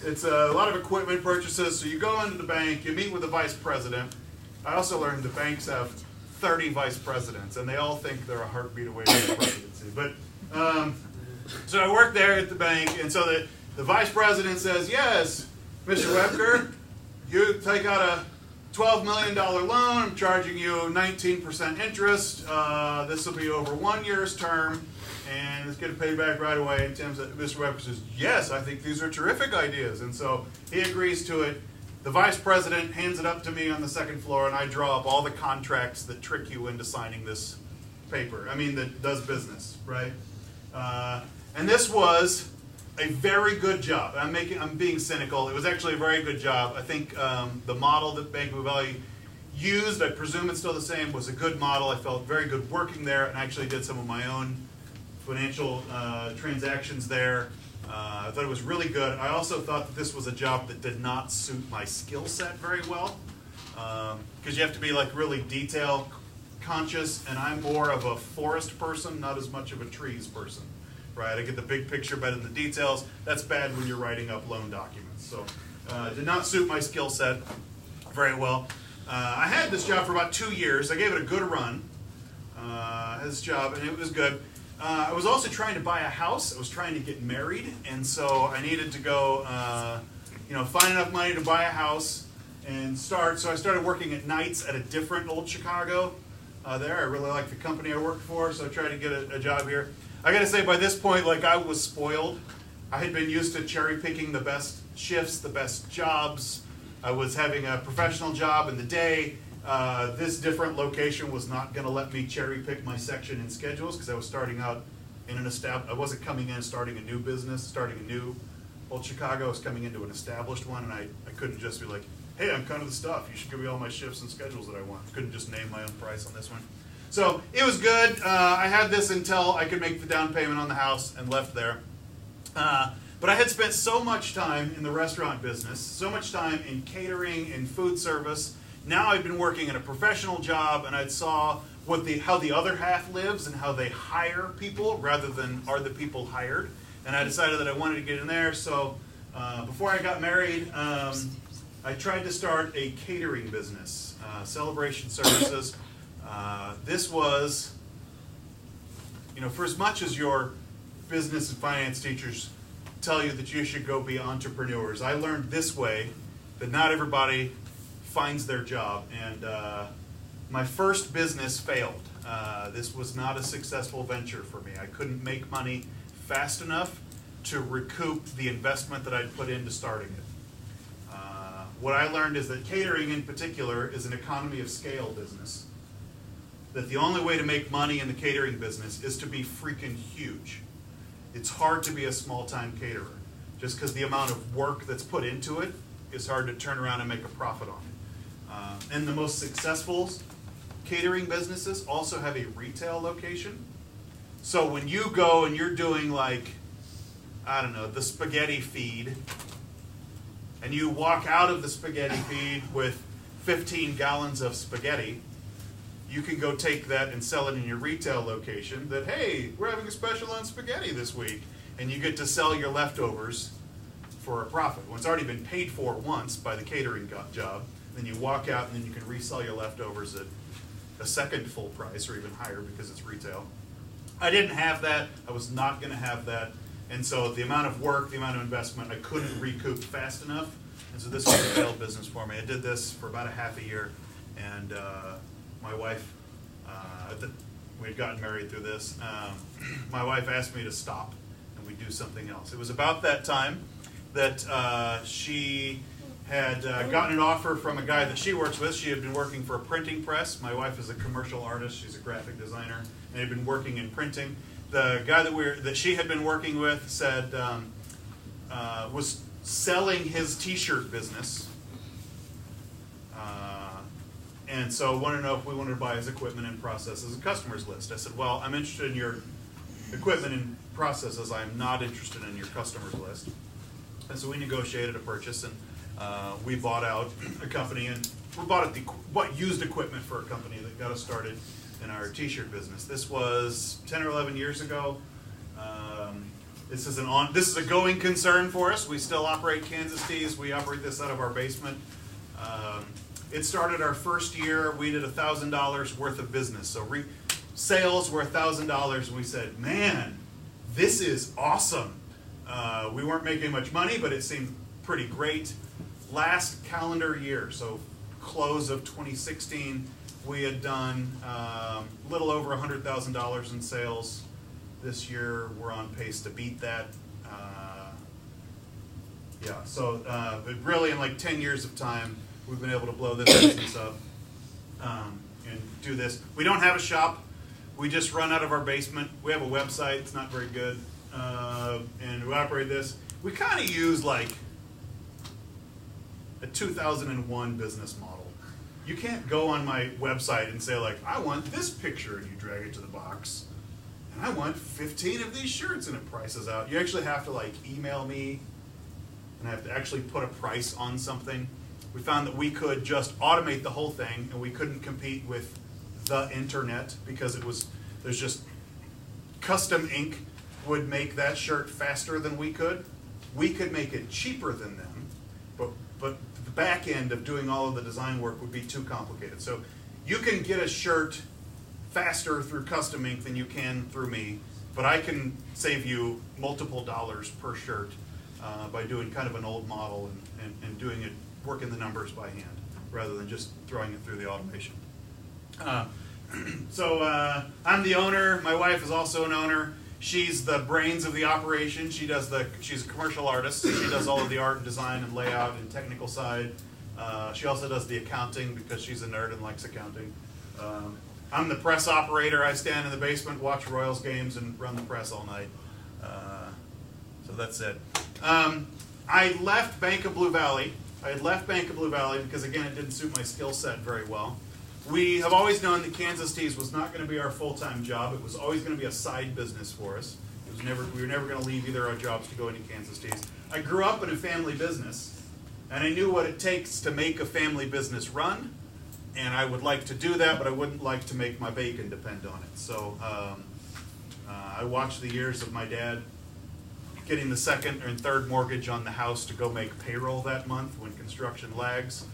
It's a lot of equipment purchases. So you go into the bank, you meet with the vice president. I also learned the banks have 30 vice presidents, and they all think they're a heartbeat away from the presidency. But so I work there at the bank, and so the vice president says, yes, Mr. Webker, you take out a $12 million loan, I'm charging you 19% interest. This will be over 1 year's term, and it's going to pay back right away. And Mr. Webber says, yes, I think these are terrific ideas. And so he agrees to it. The vice president hands it up to me on the second floor, and I draw up all the contracts that trick you into signing this paper. That does business, right? And this was a very good job. I'm being cynical. It was actually a very good job. I think the model that Bank of Valley used, I presume it's still the same, was a good model. I felt very good working there, and actually did some of my own financial transactions there. I thought it was really good. I also thought that this was a job that did not suit my skill set very well, because you have to be really detail conscious, and I'm more of a forest person, not as much of a trees person. Right, I get the big picture better than the details. That's bad when you're writing up loan documents. So it did not suit my skill set very well. I had this job for about 2 years. I gave it a good run, this job, and it was good. I was also trying to buy a house. I was trying to get married, and so I needed to go, find enough money to buy a house and start. So I started working at nights at a different Old Chicago there. I really liked the company I worked for, so I tried to get a job here. I gotta say, by this point, I was spoiled. I had been used to cherry picking the best shifts, the best jobs. I was having a professional job in the day. This different location was not gonna let me cherry pick my section and schedules, because I was starting out in I wasn't coming in starting a new business, starting a new Old Chicago. I was coming into an established one, and I couldn't just be like, hey, I'm kind of the stuff. You should give me all my shifts and schedules that I want. I couldn't just name my own price on this one. So it was good. I had this until I could make the down payment on the house and left there. But I had spent so much time in the restaurant business, so much time in catering and food service. Now I'd been working in a professional job, and I saw how the other half lives and how they hire people rather than are the people hired. And I decided that I wanted to get in there. So before I got married, I tried to start a catering business, celebration services. This was, for as much as your business and finance teachers tell you that you should go be entrepreneurs, I learned this way that not everybody finds their job. And my first business failed. This was not a successful venture for me. I couldn't make money fast enough to recoup the investment that I'd put into starting it. What I learned is that catering in particular is an economy of scale business. That the only way to make money in the catering business is to be freaking huge. It's hard to be a small-time caterer, just because the amount of work that's put into it is hard to turn around and make a profit on it. And the most successful catering businesses also have a retail location. So when you go and you're doing the spaghetti feed, and you walk out of the spaghetti feed with 15 gallons of spaghetti, you can go take that and sell it in your retail location that, hey, we're having a special on spaghetti this week. And you get to sell your leftovers for a profit. Well, it's already been paid for once by the catering job. Then you walk out and then you can resell your leftovers at a second full price or even higher because it's retail. I didn't have that. I was not going to have that. And so the amount of work, the amount of investment, I couldn't recoup fast enough. And so this was a failed business for me. I did this for about a half a year. And my wife, we had gotten married through this. My wife asked me to stop and we do something else. It was about that time that she had gotten an offer from a guy that she works with. She had been working for a printing press. My wife is a commercial artist. She's a graphic designer and had been working in printing. The guy that she had been working with said was selling his T-shirt business. And so wanted to know if we wanted to buy his equipment and process as a customer's list. I said, well, I'm interested in your equipment and processes, I'm not interested in your customers list. And so we negotiated a purchase, and we bought out a company, and we bought used equipment for a company that got us started in our t-shirt business. This was 10 or 11 years ago. This is a going concern for us. We still operate Kansas Tees. We operate this out of our basement. It started our first year. We did $1,000 worth of business. So sales were $1,000, and we said, man, this is awesome. We weren't making much money, but it seemed pretty great. Last calendar year, so close of 2016, we had done a little over $100,000 in sales. This year, we're on pace to beat that. But really in like 10 years of time, we've been able to blow this business up and do this. We don't have a shop. We just run out of our basement. We have a website. It's not very good. And we operate this. We kind of use like a 2001 business model. You can't go on my website and say like, I want this picture, and you drag it to the box. And I want 15 of these shirts, and it prices out. You actually have to like email me, and I have to actually put a price on something. We found that we could just automate the whole thing, and we couldn't compete with the internet because there's just custom ink would make that shirt faster than we could. We could make it cheaper than them, but the back end of doing all of the design work would be too complicated. So you can get a shirt faster through custom ink than you can through me, but I can save you multiple dollars per shirt by doing kind of an old model and doing it, working the numbers by hand rather than just throwing it through the automation. I'm the owner. My wife is also an owner. She's the brains of the operation. She's a commercial artist. She does all of the art and design and layout and technical side. She also does the accounting because she's a nerd and likes accounting. I'm the press operator. I stand in the basement, watch Royals games, and run the press all night. So that's it. I left Bank of Blue Valley. I had left Bank of Blue Valley because, again, it didn't suit my skill set very well. We have always known that Kansas Tees was not going to be our full-time job. It was always going to be a side business for us. We were never going to leave either our jobs to go into Kansas Tees. I grew up in a family business, and I knew what it takes to make a family business run, and I would like to do that, but I wouldn't like to make my bacon depend on it. So I watched the years of my dad getting the second and third mortgage on the house to go make payroll that month when construction lags.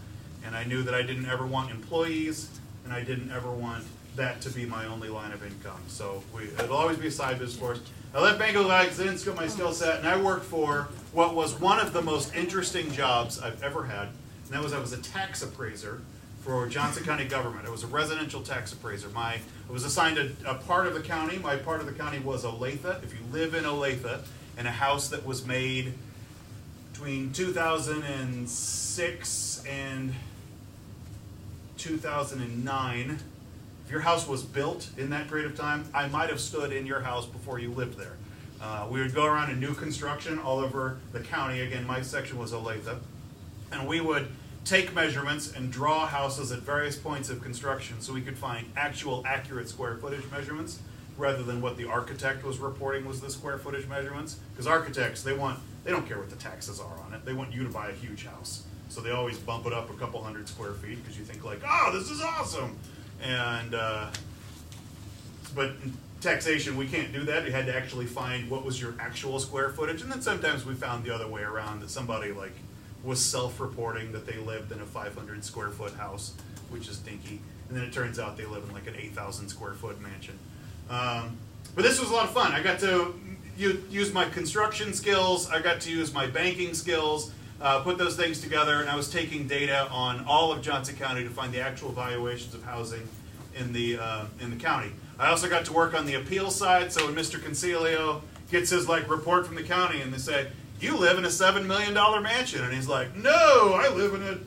And I knew that I didn't ever want employees, and I didn't ever want that to be my only line of income. So it'll always be a side business for us. I left Bank of Blue Valley because I didn't suit my skill set, and I worked for what was one of the most interesting jobs I've ever had, and that was I was a tax appraiser for Johnson County government. I was a residential tax appraiser. I was assigned a part of the county. My part of the county was Olathe. If you live in Olathe, in a house that was made between 2006 and 2009, if your house was built in that period of time, I might have stood in your house before you lived there. We would go around in new construction all over the county. Again, my section was Olathe. And we would take measurements and draw houses at various points of construction so we could find actual accurate square footage measurements rather than what the architect was reporting was the square footage measurements. Because architects, they don't care what the taxes are on it. They want you to buy a huge house. So they always bump it up a couple hundred square feet because you think like, oh, this is awesome. And but in taxation, we can't do that. You had to actually find what was your actual square footage. And then sometimes we found the other way around, that somebody like was self-reporting that they lived in a 500 square foot house, which is dinky. And then it turns out they live in like an 8,000 square foot mansion. But this was a lot of fun. I got to use my construction skills. I got to use my banking skills, put those things together, and I was taking data on all of Johnson County to find the actual valuations of housing in the county. I also got to work on the appeal side. So when Mr. Concilio gets his like report from the county, and they say, "You live in a $7 million mansion," and he's like, "No, I live in a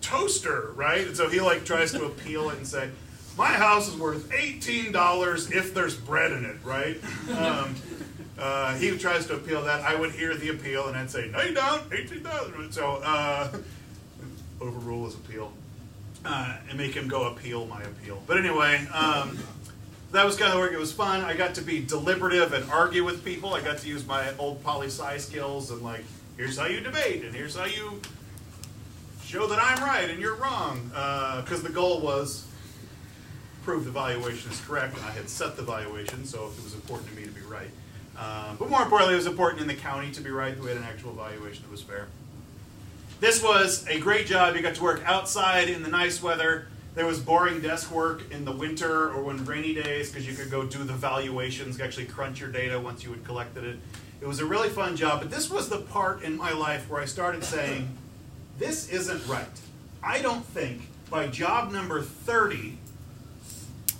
toaster," right? And so he like tries to appeal it and say, "My house is worth $18 if there's bread in it," right? He tries to appeal that. I would hear the appeal, and I'd say, "No, you don't. $18." So overrule his appeal and make him go appeal my appeal. But anyway, that was kind of work. It was fun. I got to be deliberative and argue with people. I got to use my old poli-sci skills and like, here's how you debate, and here's how you show that I'm right and you're wrong. Because the goal was prove the valuation is correct, and I had set the valuation, so it was important to me to be right. But more importantly, it was important in the county to be right. We had an actual valuation that was fair. This was a great job. You got to work outside in the nice weather. There was boring desk work in the winter or when rainy days because you could go do the valuations, actually crunch your data once you had collected it. It was a really fun job, but this was the part in my life where I started saying, this isn't right. I don't think by job number 30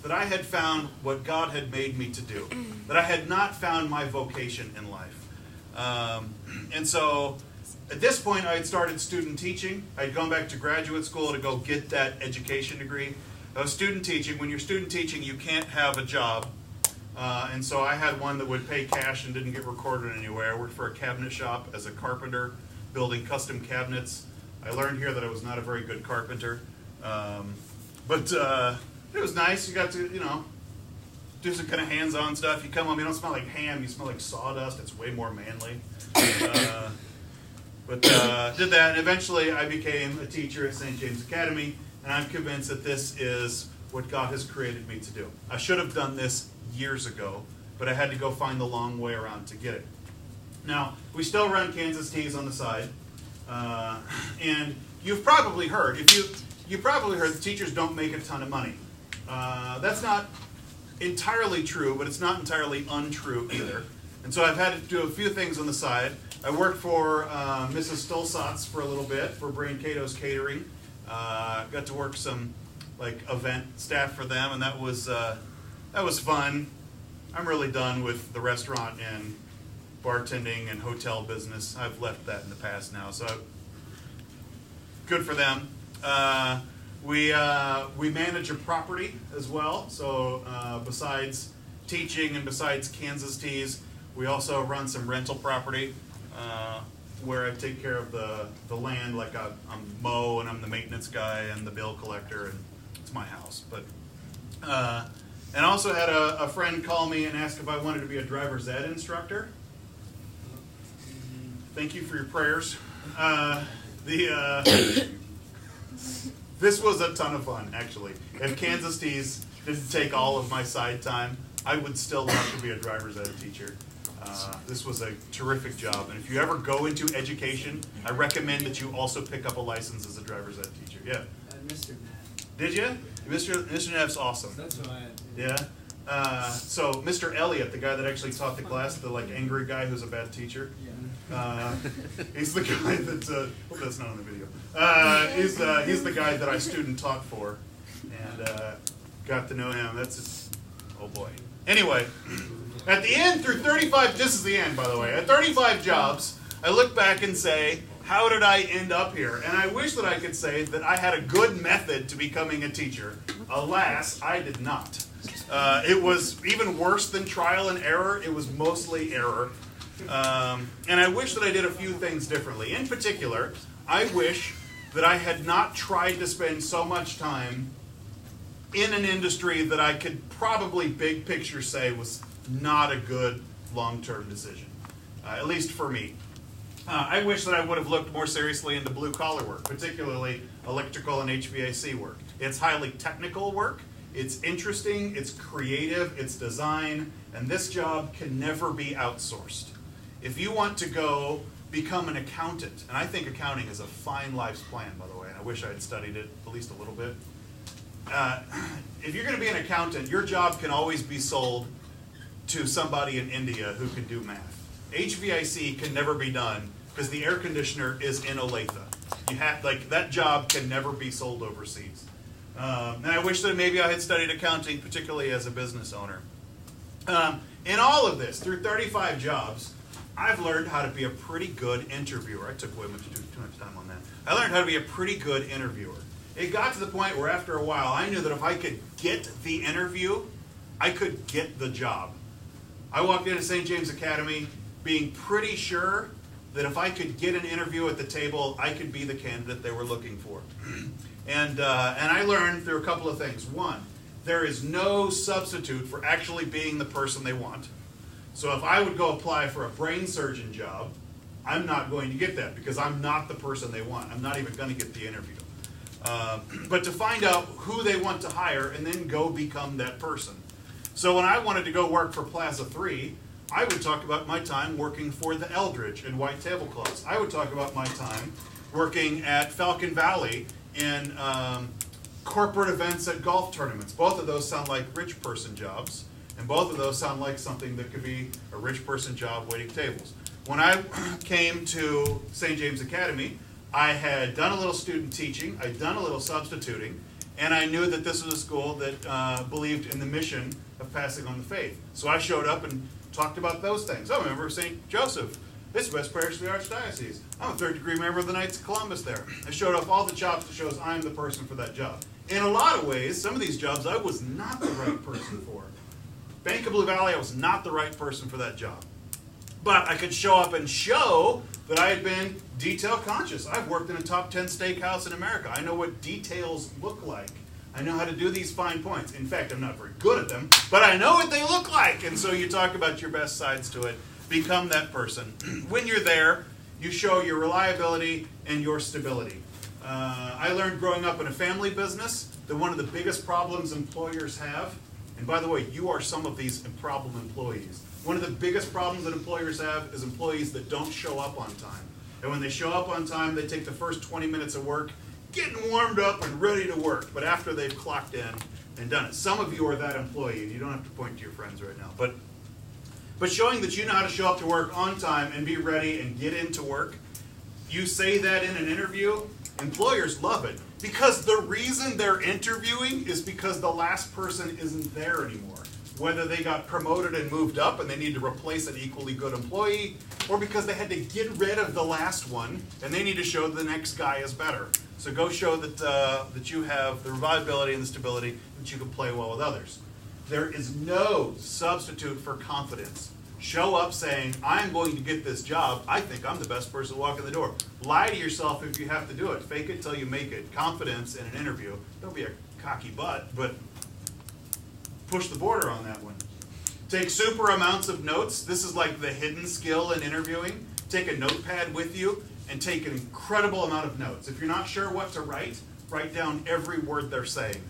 that I had found what God had made me to do, that I had not found my vocation in life. And so at this point, I had started student teaching. I had gone back to graduate school to go get that education degree. I was student teaching. When you're student teaching, you can't have a job. And so I had one that would pay cash and didn't get recorded anywhere. I worked for a cabinet shop as a carpenter, building custom cabinets. I learned here that I was not a very good carpenter. But it was nice. You got to, do some kind of hands-on stuff. You come home, you don't smell like ham, you smell like sawdust. It's way more manly. But did that, and eventually I became a teacher at St. James Academy, and I'm convinced that this is what God has created me to do. I should have done this years ago, but I had to go find the long way around to get it. Now, we still run Kansas Teas on the side, and you've probably heard, you probably heard that teachers don't make a ton of money. That's not entirely true, but it's not entirely untrue either. And so I've had to do a few things on the side. I worked for Mrs. Stolzatz for a little bit for Brain Cato's Catering. Got to work some event staff for them, and that was fun. I'm really done with the restaurant and bartending and hotel business. I've left that in the past now, so good for them. We manage a property as well. So besides teaching and besides Kansas Teas, we also run some rental property. Where I take care of the land, like I'm mow and I'm the maintenance guy and the bill collector, and it's my house. But and I also had a friend call me and ask if I wanted to be a driver's ed instructor. Thank you for your prayers. This was a ton of fun, actually. If Kansas Teas didn't take all of my side time, I would still love to be a driver's ed teacher. This was a terrific job, and if you ever go into education, I recommend that you also pick up a license as a driver's ed teacher. Yeah. Mr. Matt. Did you? Mr. Neff's awesome. That's what I had. Yeah. So Mr. Elliott, the guy that actually taught the class, the angry guy who's a bad teacher. Yeah. He's the guy that. Hope that's not on the video. He's the guy that I student taught for, and got to know him. Oh boy. Anyway. At the end, through 35, this is the end, by the way. At 35 jobs, I look back and say, how did I end up here? And I wish that I could say that I had a good method to becoming a teacher. Alas, I did not. It was even worse than trial and error. It was mostly error. And I wish that I did a few things differently. In particular, I wish that I had not tried to spend so much time in an industry that I could probably big picture say was not a good long-term decision, at least for me. I wish that I would have looked more seriously into blue-collar work, particularly electrical and HVAC work. It's highly technical work, it's interesting, it's creative, it's design, and this job can never be outsourced. If you want to go become an accountant, and I think accounting is a fine life's plan, by the way, and I wish I had studied it at least a little bit. If you're going to be an accountant, your job can always be sold to somebody in India who can do math. HVAC can never be done because the air conditioner is in Olathe. That job can never be sold overseas. And I wish that maybe I had studied accounting, particularly as a business owner. In all of this, through 35 jobs, I've learned how to be a pretty good interviewer. I took way too much time on that. I learned how to be a pretty good interviewer. It got to the point where after a while, I knew that if I could get the interview, I could get the job. I walked into St. James Academy being pretty sure that if I could get an interview at the table, I could be the candidate they were looking for. And I learned through a couple of things. One, there is no substitute for actually being the person they want. So if I would go apply for a brain surgeon job, I'm not going to get that because I'm not the person they want. I'm not even going to get the interview. But to find out who they want to hire and then go become that person. So when I wanted to go work for Plaza 3, I would talk about my time working for the Eldridge and White Tablecloths. I would talk about my time working at Falcon Valley in corporate events at golf tournaments. Both of those sound like rich person jobs, and both of those sound like something that could be a rich person job waiting tables. When I came to St. James Academy, I had done a little student teaching, I'd done a little substituting, and I knew that this was a school that believed in the mission of passing on the faith. So I showed up and talked about those things. I'm a member of St. Joseph. This is the best parish of the Archdiocese. I'm a third-degree member of the Knights of Columbus there. I showed off all the chops that shows I'm the person for that job. In a lot of ways, some of these jobs I was not the right person for. Bank of Blue Valley, I was not the right person for that job. But I could show up and show that I had been detail conscious. I've worked in a top 10 steakhouse in America. I know what details look like. I know how to do these fine points. In fact, I'm not very good at them, but I know what they look like. And so you talk about your best sides to it. Become that person. When you're there, you show your reliability and your stability. I learned growing up in a family business that one of the biggest problems employers have, and by the way, you are some of these problem employees. One of the biggest problems that employers have is employees that don't show up on time. And when they show up on time, they take the first 20 minutes of work getting warmed up and ready to work. But after they've clocked in and done it. Some of you are that employee, and you don't have to point to your friends right now. But showing that you know how to show up to work on time and be ready and get into work, you say that in an interview, employers love it. Because the reason they're interviewing is because the last person isn't there anymore. Whether they got promoted and moved up and they need to replace an equally good employee, or because they had to get rid of the last one and they need to show the next guy is better. So go show that you have the reliability and the stability that you can play well with others. There is no substitute for confidence. Show up saying, I'm going to get this job. I think I'm the best person to walk in the door. Lie to yourself if you have to do it. Fake it till you make it. Confidence in an interview. Don't be a cocky butt, but push the border on that one. Take super amounts of notes. This is like the hidden skill in interviewing. Take a notepad with you and take an incredible amount of notes. If you're not sure what to write down every word they're saying.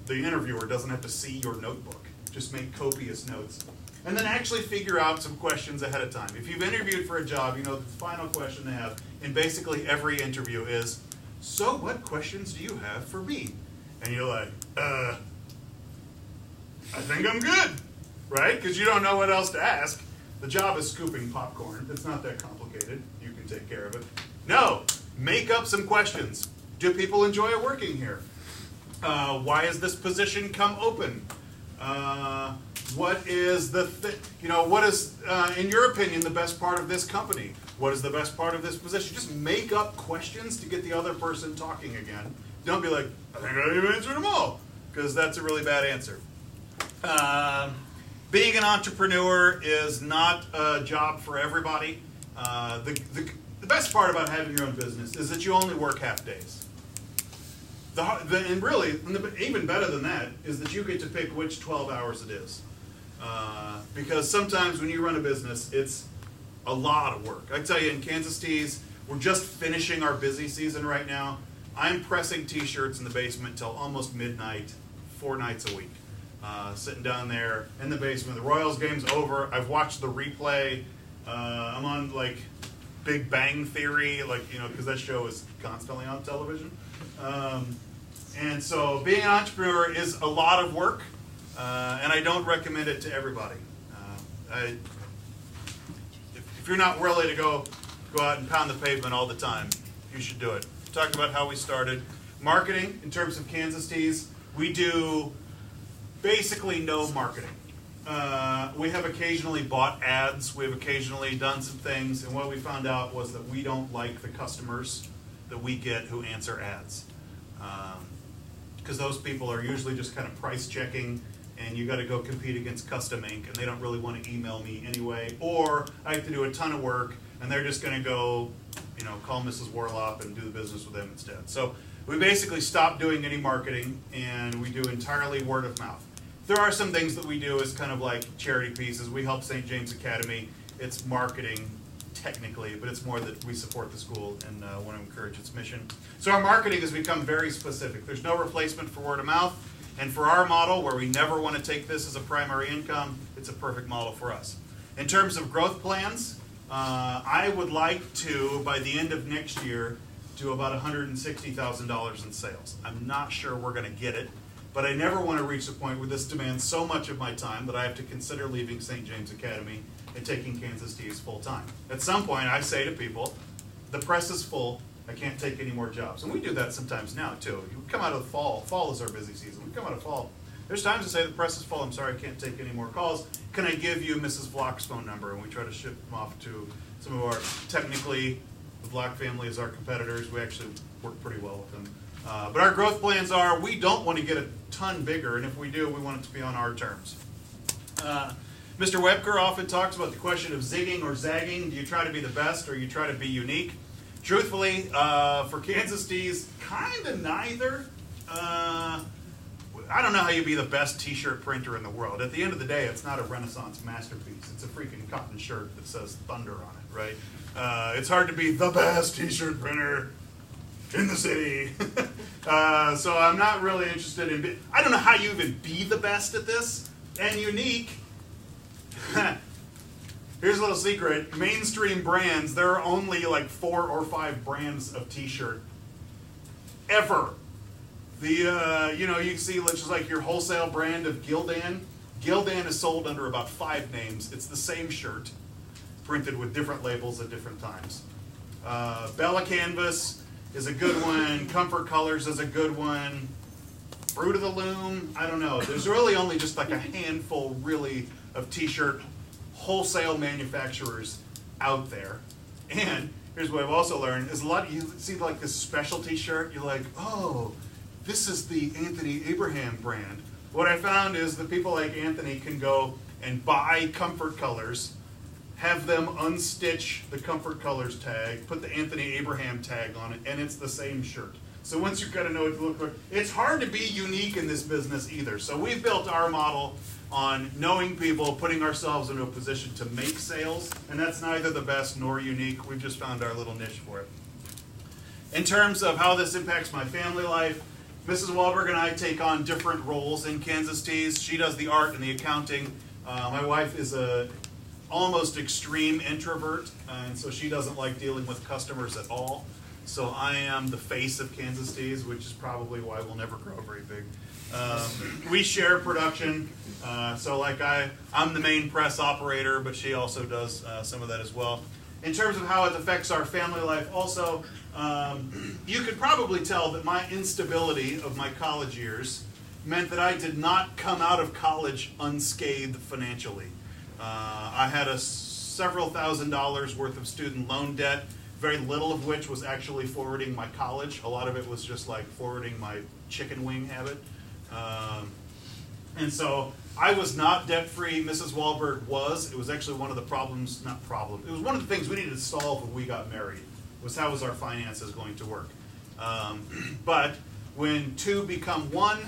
The interviewer doesn't have to see your notebook. Just make copious notes. And then actually figure out some questions ahead of time. If you've interviewed for a job, you know the final question they have in basically every interview is, so what questions do you have for me? And you're like, I think I'm good, right? Because you don't know what else to ask. The job is scooping popcorn. It's not that complicated. You can take care of it. No, make up some questions. Do people enjoy working here? Why has this position come open? What is what is, in your opinion, the best part of this company? What is the best part of this position? Just make up questions to get the other person talking again. Don't be like, I think I've answered them all, because that's a really bad answer. Being an entrepreneur is not a job for everybody. The best part about having your own business is that you only work half days. And really, even better than that, is that you get to pick which 12 hours it is. Because sometimes when you run a business, it's a lot of work. I tell you, in Kansas Teas, we're just finishing our busy season right now. I'm pressing t-shirts in the basement till almost midnight, 4 nights a week. Sitting down there in the basement. The Royals game's over. I've watched the replay. I'm on like Big Bang Theory, because that show is constantly on television. And so being an entrepreneur is a lot of work, and I don't recommend it to everybody. If you're not willing to go out and pound the pavement all the time, you should do it. Talk about how we started. Marketing, in terms of Kansas Teas, we do basically no marketing. We have occasionally bought ads. We've occasionally done some things, and what we found out was that we don't like the customers that we get who answer ads. Because those people are usually just kind of price checking, and you got to go compete against Custom Ink, and they don't really want to email me anyway. Or I have to do a ton of work, and they're just going to go, call Mrs. Warlop and do the business with them instead. So We basically stopped doing any marketing, and we do entirely word of mouth. There are some things that we do as kind of like charity pieces. We help St. James Academy. It's marketing technically, but it's more that we support the school and want to encourage its mission. So our marketing has become very specific. There's no replacement for word of mouth. And for our model, where we never want to take this as a primary income, it's a perfect model for us. In terms of growth plans, I would like to, by the end of next year, do about $160,000 in sales. I'm not sure we're going to get it, but I never want to reach the point where this demands so much of my time that I have to consider leaving St. James Academy and taking Kansas Teas full time. At some point, I say to people, the press is full, I can't take any more jobs. And we do that sometimes now, too. You come out of the fall. Fall is our busy season. We come out of fall. There's times to say the press is full. I'm sorry, I can't take any more calls. Can I give you Mrs. Vlock's phone number? And we try to ship them off to some of our, technically, the Vlock family is our competitors. We actually work pretty well with them. But our growth plans are, we don't want to get a ton bigger, and if we do, we want it to be on our terms. Mr. Webker often talks about the question of zigging or zagging. Do you try to be the best or you try to be unique? Truthfully, for Kansas Teas, kind of neither. I don't know how you be the best t-shirt printer in the world. At the end of the day, it's not a Renaissance masterpiece. It's a freaking cotton shirt that says Thunder on it, right? It's hard to be the best t-shirt printer in the city. So I'm not really interested in... I don't know how you even be the best at this. And unique... Here's a little secret. Mainstream brands, there are only like 4 or 5 brands of t-shirt ever. You see just like your wholesale brand of Gildan. Gildan is sold under about 5 names. It's the same shirt, printed with different labels at different times. Bella Canvas is a good one. Comfort Colors is a good one. Fruit of the Loom, I don't know. There's really only just like a handful, really, of t-shirt wholesale manufacturers out there. And here's what I've also learned, is a lot of you see like this specialty shirt, you're like, oh, this is the Anthony Abraham brand. What I found is that people like Anthony can go and buy Comfort Colors, have them unstitch the Comfort Colors tag, put the Anthony Abraham tag on it, and it's the same shirt. So once you've got to know what to look for, it's hard to be unique in this business either. So we've built our model on knowing people, putting ourselves into a position to make sales, and that's neither the best nor unique. We've just found our little niche for it. In terms of how this impacts my family life, Mrs. Walberg and I take on different roles in Kansas Teas. She does the art and the accounting. My wife is a almost extreme introvert, and so she doesn't like dealing with customers at all. So I am the face of Kansas Teas, which is probably why we'll never grow very big. We share production, so like I'm the main press operator, but she also does some of that as well. In terms of how it affects our family life also, you could probably tell that my instability of my college years meant that I did not come out of college unscathed financially. I had several $1,000s worth of student loan debt, very little of which was actually forwarding my college. A lot of it was just like forwarding my chicken wing habit. And so I was not debt-free. Mrs. Walberg was. It was actually one of the problems, not problem, it was one of the things we needed to solve when we got married, was how was our finances going to work. But when 2 become 1,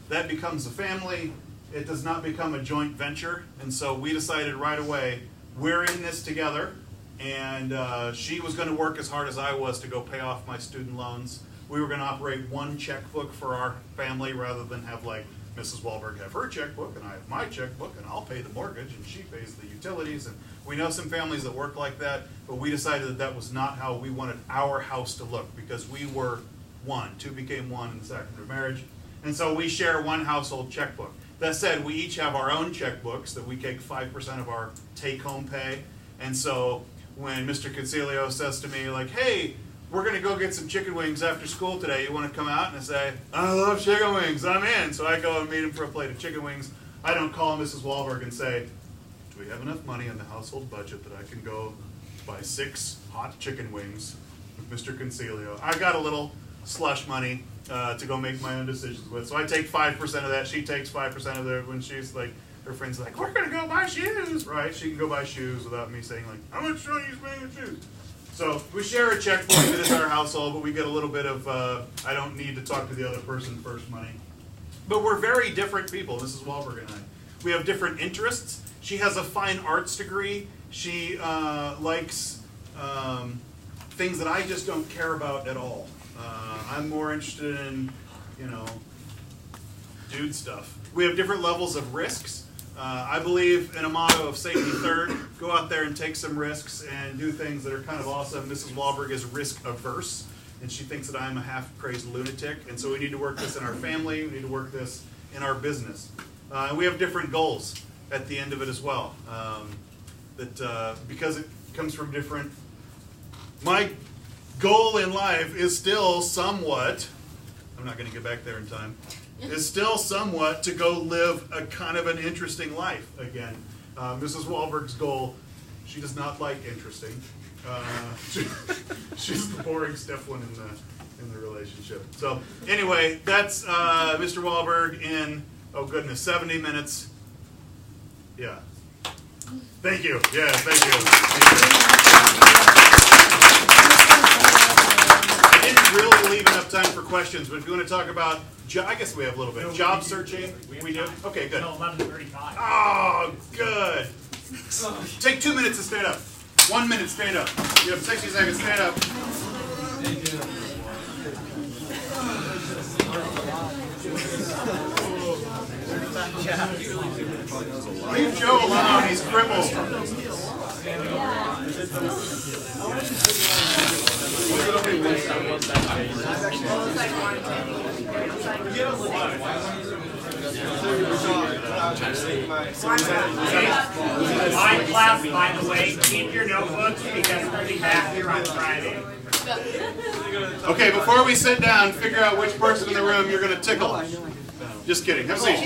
that becomes a family. It does not become a joint venture. And so we decided right away, we're in this together. And she was going to work as hard as I was to go pay off my student loans. We were going to operate one checkbook for our family rather than have like Mrs. Walberg have her checkbook and I have my checkbook and I'll pay the mortgage and she pays the utilities. And we know some families that work like that, but we decided that that was not how we wanted our house to look because we were one. 2 became 1 in the sacrament of marriage. And so we share one household checkbook. That said, we each have our own checkbooks that we take 5% of our take-home pay. And so when Mr. Concilio says to me, like, hey, we're going to go get some chicken wings after school today. You want to come out? And I say, I love chicken wings. I'm in. So I go and meet him for a plate of chicken wings. I don't call Mrs. Walberg and say, do we have enough money in the household budget that I can go buy 6 hot chicken wings with Mr. Concilio? I got a little slush money to go make my own decisions with. So I take 5% of that. She takes 5% of it when she's like, her friend's like, we're going to go buy shoes, right? She can go buy shoes without me saying like, how much are you spending on shoes? So we share a checkbook that is our household, but we get a little bit of I don't need to talk to the other person first money. But we're very different people, Mrs. Walberg and I. We have different interests. She has a fine arts degree. She likes things that I just don't care about at all. I'm more interested in, dude stuff. We have different levels of risks. I believe in a motto of safety third. Go out there and take some risks and do things that are kind of awesome. Mrs. Walberg is risk averse, and she thinks that I'm a half-crazed lunatic. And so we need to work this in our family. We need to work this in our business. And we have different goals at the end of it as well. Because it comes from different. My goal in life is still somewhat. I'm not going to get back there in time. Is still somewhat to go live a kind of an interesting life again. Mrs. Walberg's goal, she does not like interesting. She's the boring stiff one in the relationship. So anyway, that's Mr. Walberg in 70 minutes. Yeah. Thank you. Yeah, thank you. I didn't really leave enough time for questions, but if you want to talk about, I guess we have a little bit. Job searching, we do? Okay, good. Until 11:35. Oh, good. Take 2 minutes to stand up. 1 minute, stand up. You have 60 seconds, stand up. Leave Joe alone, he's crippled. My class, by the way, keep your notebooks because we'll be back here on Friday. Okay, before we sit down, figure out which person in the room you're going to tickle. Just kidding. Have a seat.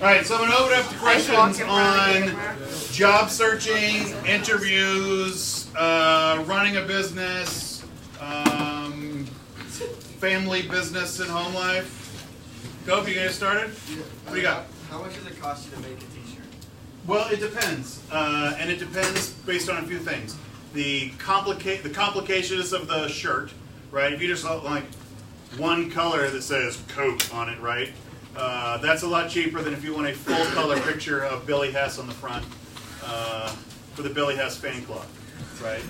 All right, so I'm going to open up the questions on job searching, interviews, running a business, family business and home life. Go, you guys started? What do you got? How much does it cost you to make a t-shirt? Well, it depends, and it depends based on a few things. The complications of the shirt, right? If you just like one color that says Coke on it, right? That's a lot cheaper than if you want a full color picture of Billy Hess on the front for the Billy Hess fan club, right?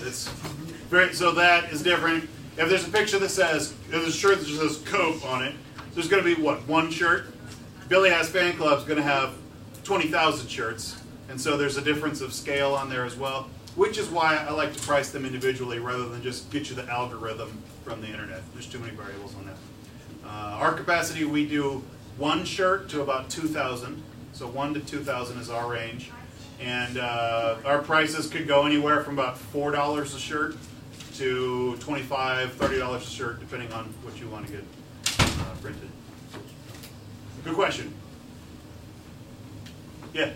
It's very, so that is different. If there's a picture that says, there's a shirt that just says Coke on it, there's going to be what, one shirt? Billy Hess fan club is going to have 20,000 shirts, and so there's a difference of scale on there as well. Which is why I like to price them individually rather than just get you the algorithm from the internet. There's too many variables on that. Our capacity, we do one shirt to about 2,000. So 1 to 2,000 is our range. And our prices could go anywhere from about $4 a shirt to $25, $30 a shirt, depending on what you want to get printed. Good question. Yeah.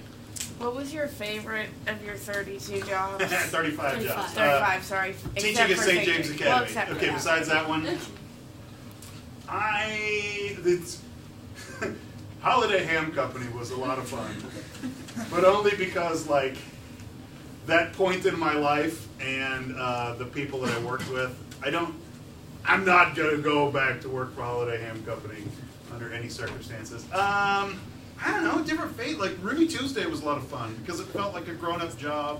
What was your favorite of your 32 jobs? 35 jobs. 35, sorry. Teaching Except at for St. James Well, Academy. except for Okay, that. besides that one, Holiday Ham Company was a lot of fun. But only because, like, that point in my life and the people that I worked with, I'm not going to go back to work for Holiday Ham Company under any circumstances. I don't know, different fate. Like Ruby Tuesday was a lot of fun because it felt like a grown-up job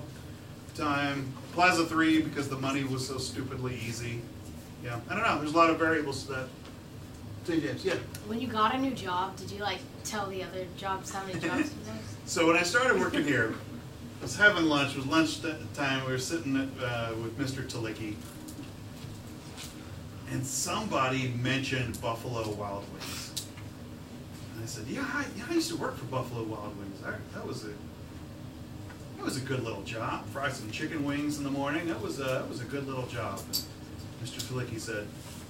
time. Plaza 3 because the money was so stupidly easy. Yeah, I don't know. There's a lot of variables to that. St. James, yeah. When you got a new job, did you tell the other jobs how many jobs it was? So when I started working here, I was having lunch. It was lunchtime. We were sitting with Mr. Talicki, and somebody mentioned Buffalo Wild Wings. And I said, yeah, I used to work for Buffalo Wild Wings. That was a good little job. Fry some chicken wings in the morning. That was a good little job. And Mr. Talicki said,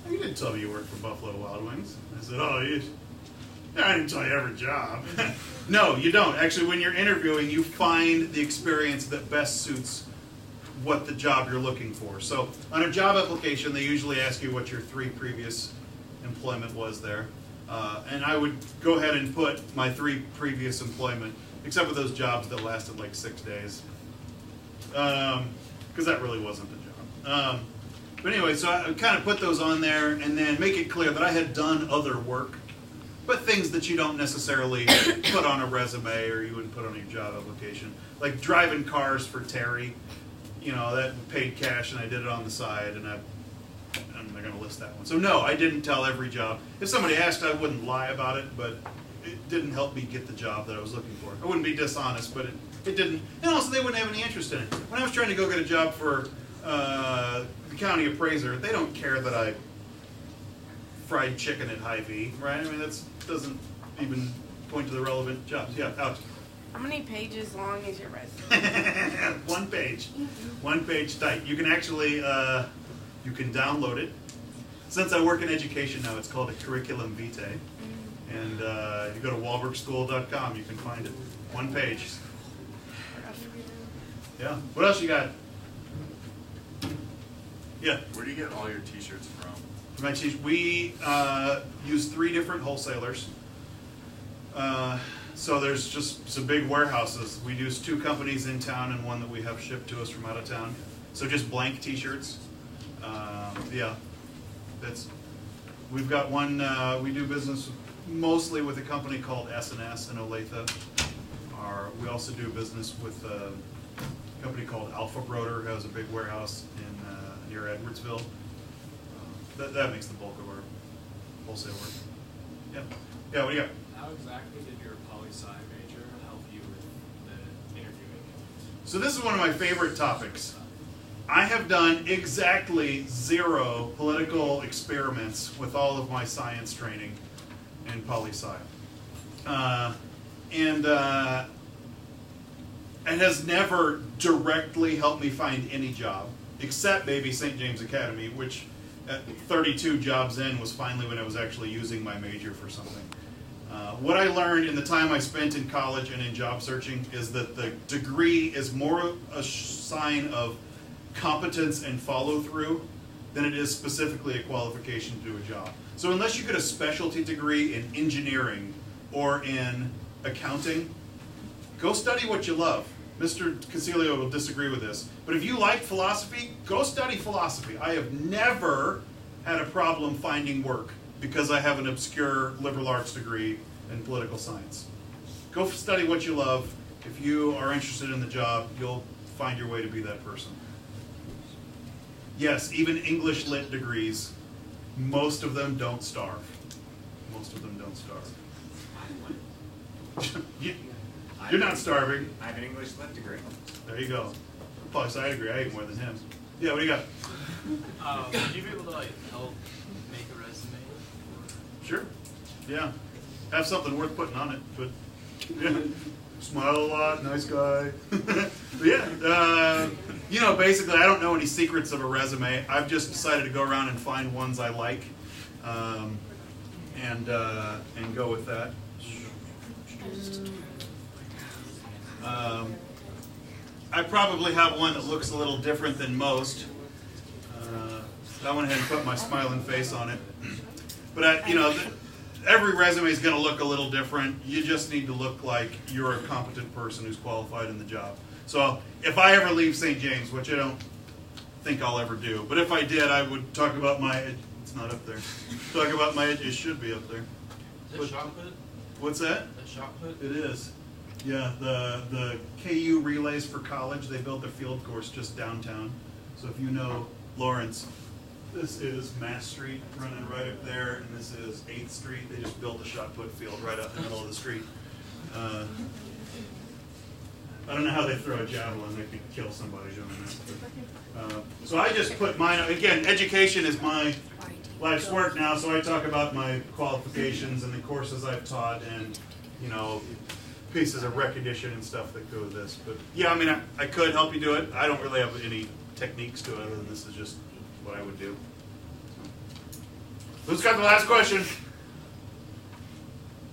oh, you didn't tell me you worked for Buffalo Wild Wings. I said, oh, I didn't tell you every job. No, you don't. Actually, when you're interviewing, you find the experience that best suits what the job you're looking for. So on a job application, they usually ask you what your 3 previous employment was there. And I would go ahead and put my 3 previous employment, except for those jobs that lasted like 6 days. Because that really wasn't a job. But anyway, so I kind of put those on there and then make it clear that I had done other work, but things that you don't necessarily put on a resume or you wouldn't put on your job application. Like driving cars for Terry, you know, that paid cash and I did it on the side and I'm not going to list that one. So no, I didn't tell every job. If somebody asked, I wouldn't lie about it, but it didn't help me get the job that I was looking for. I wouldn't be dishonest, but it didn't. And also they wouldn't have any interest in it. When I was trying to go get a job for the county appraiser, they don't care that I fried chicken at Hy-Vee, right? I mean, that doesn't even point to the relevant jobs. Yeah, Alex. How many pages long is your resume? 1 page. 1 page tight. You can actually, you can download it. Since I work in education now, it's called a curriculum vitae. And you go to walbergschool.com, you can find it. 1 page. Yeah. What else you got? Yeah. Where do you get all your t-shirts from? We use 3 different wholesalers. So there's just some big warehouses. We use 2 companies in town and 1 that we have shipped to us from out of town. So just blank t-shirts. Yeah. We've got one, we do business mostly with a company called S&S in Olathe. We also do business with a company called Alpha Broder, who has a big warehouse in near Edwardsville. That makes the bulk of our wholesale work. Yeah. Yeah, what do you got? How exactly did your poli-sci major help you with the interviewing? So this is one of my favorite topics. I have done exactly 0 political experiments with all of my science training in poli-sci. It has never directly helped me find any job, except maybe St. James Academy, which at 32 jobs in was finally when I was actually using my major for something. What I learned in the time I spent in college and in job searching is that the degree is more a sign of competence and follow-through than it is specifically a qualification to do a job. So unless you get a specialty degree in engineering or in accounting, go study what you love. Mr. Casilio will disagree with this, but if you like philosophy, go study philosophy. I have never had a problem finding work because I have an obscure liberal arts degree in political science. Go study what you love. If you are interested in the job, you'll find your way to be that person. Yes, even English lit degrees, most of them don't starve. Most of them don't starve. You're not starving. I have an English lit degree. There you go. Poli-sci degree, I ate more than him. Yeah, what do you got? Would you be able to help make a resume? Sure. Yeah. Have something worth putting on it, but yeah. Smile a lot, nice guy. But yeah, basically I don't know any secrets of a resume. I've just decided to go around and find ones I like, and go with that. I probably have one that looks a little different than most. I went ahead and put my smiling face on it. But every resume is going to look a little different. You just need to look like you're a competent person who's qualified in the job. So if I ever leave St. James, which I don't think I'll ever do, but if I did, I would talk about it's not up there. Talk about it should be up there. Is it shot put? What's that? A shot put? It is. Yeah, the KU Relays for College, they built their field course just downtown. So if you know Lawrence, this is Mass Street running right up there, and this is 8th Street. They just built a shot put field right up in the middle of the street. I don't know how they throw a javelin. They could kill somebody doing that. So I just put mine, again, education is my life's work now, so I talk about my qualifications and the courses I've taught and, pieces of recognition and stuff that go with this. But yeah, I could help you do it. I don't really have any techniques to it other than this is just what I would do. Who's got the last question?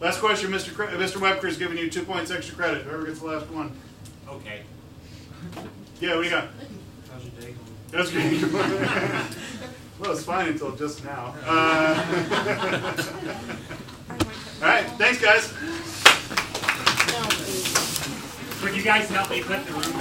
Last question, Mr. Webker is giving you 2 points extra credit. Whoever gets the last one. Okay. Yeah, what do you got? How's your day going? That's good. Well, it's fine until just now. All right, thanks, guys. Would you guys help me put the room back?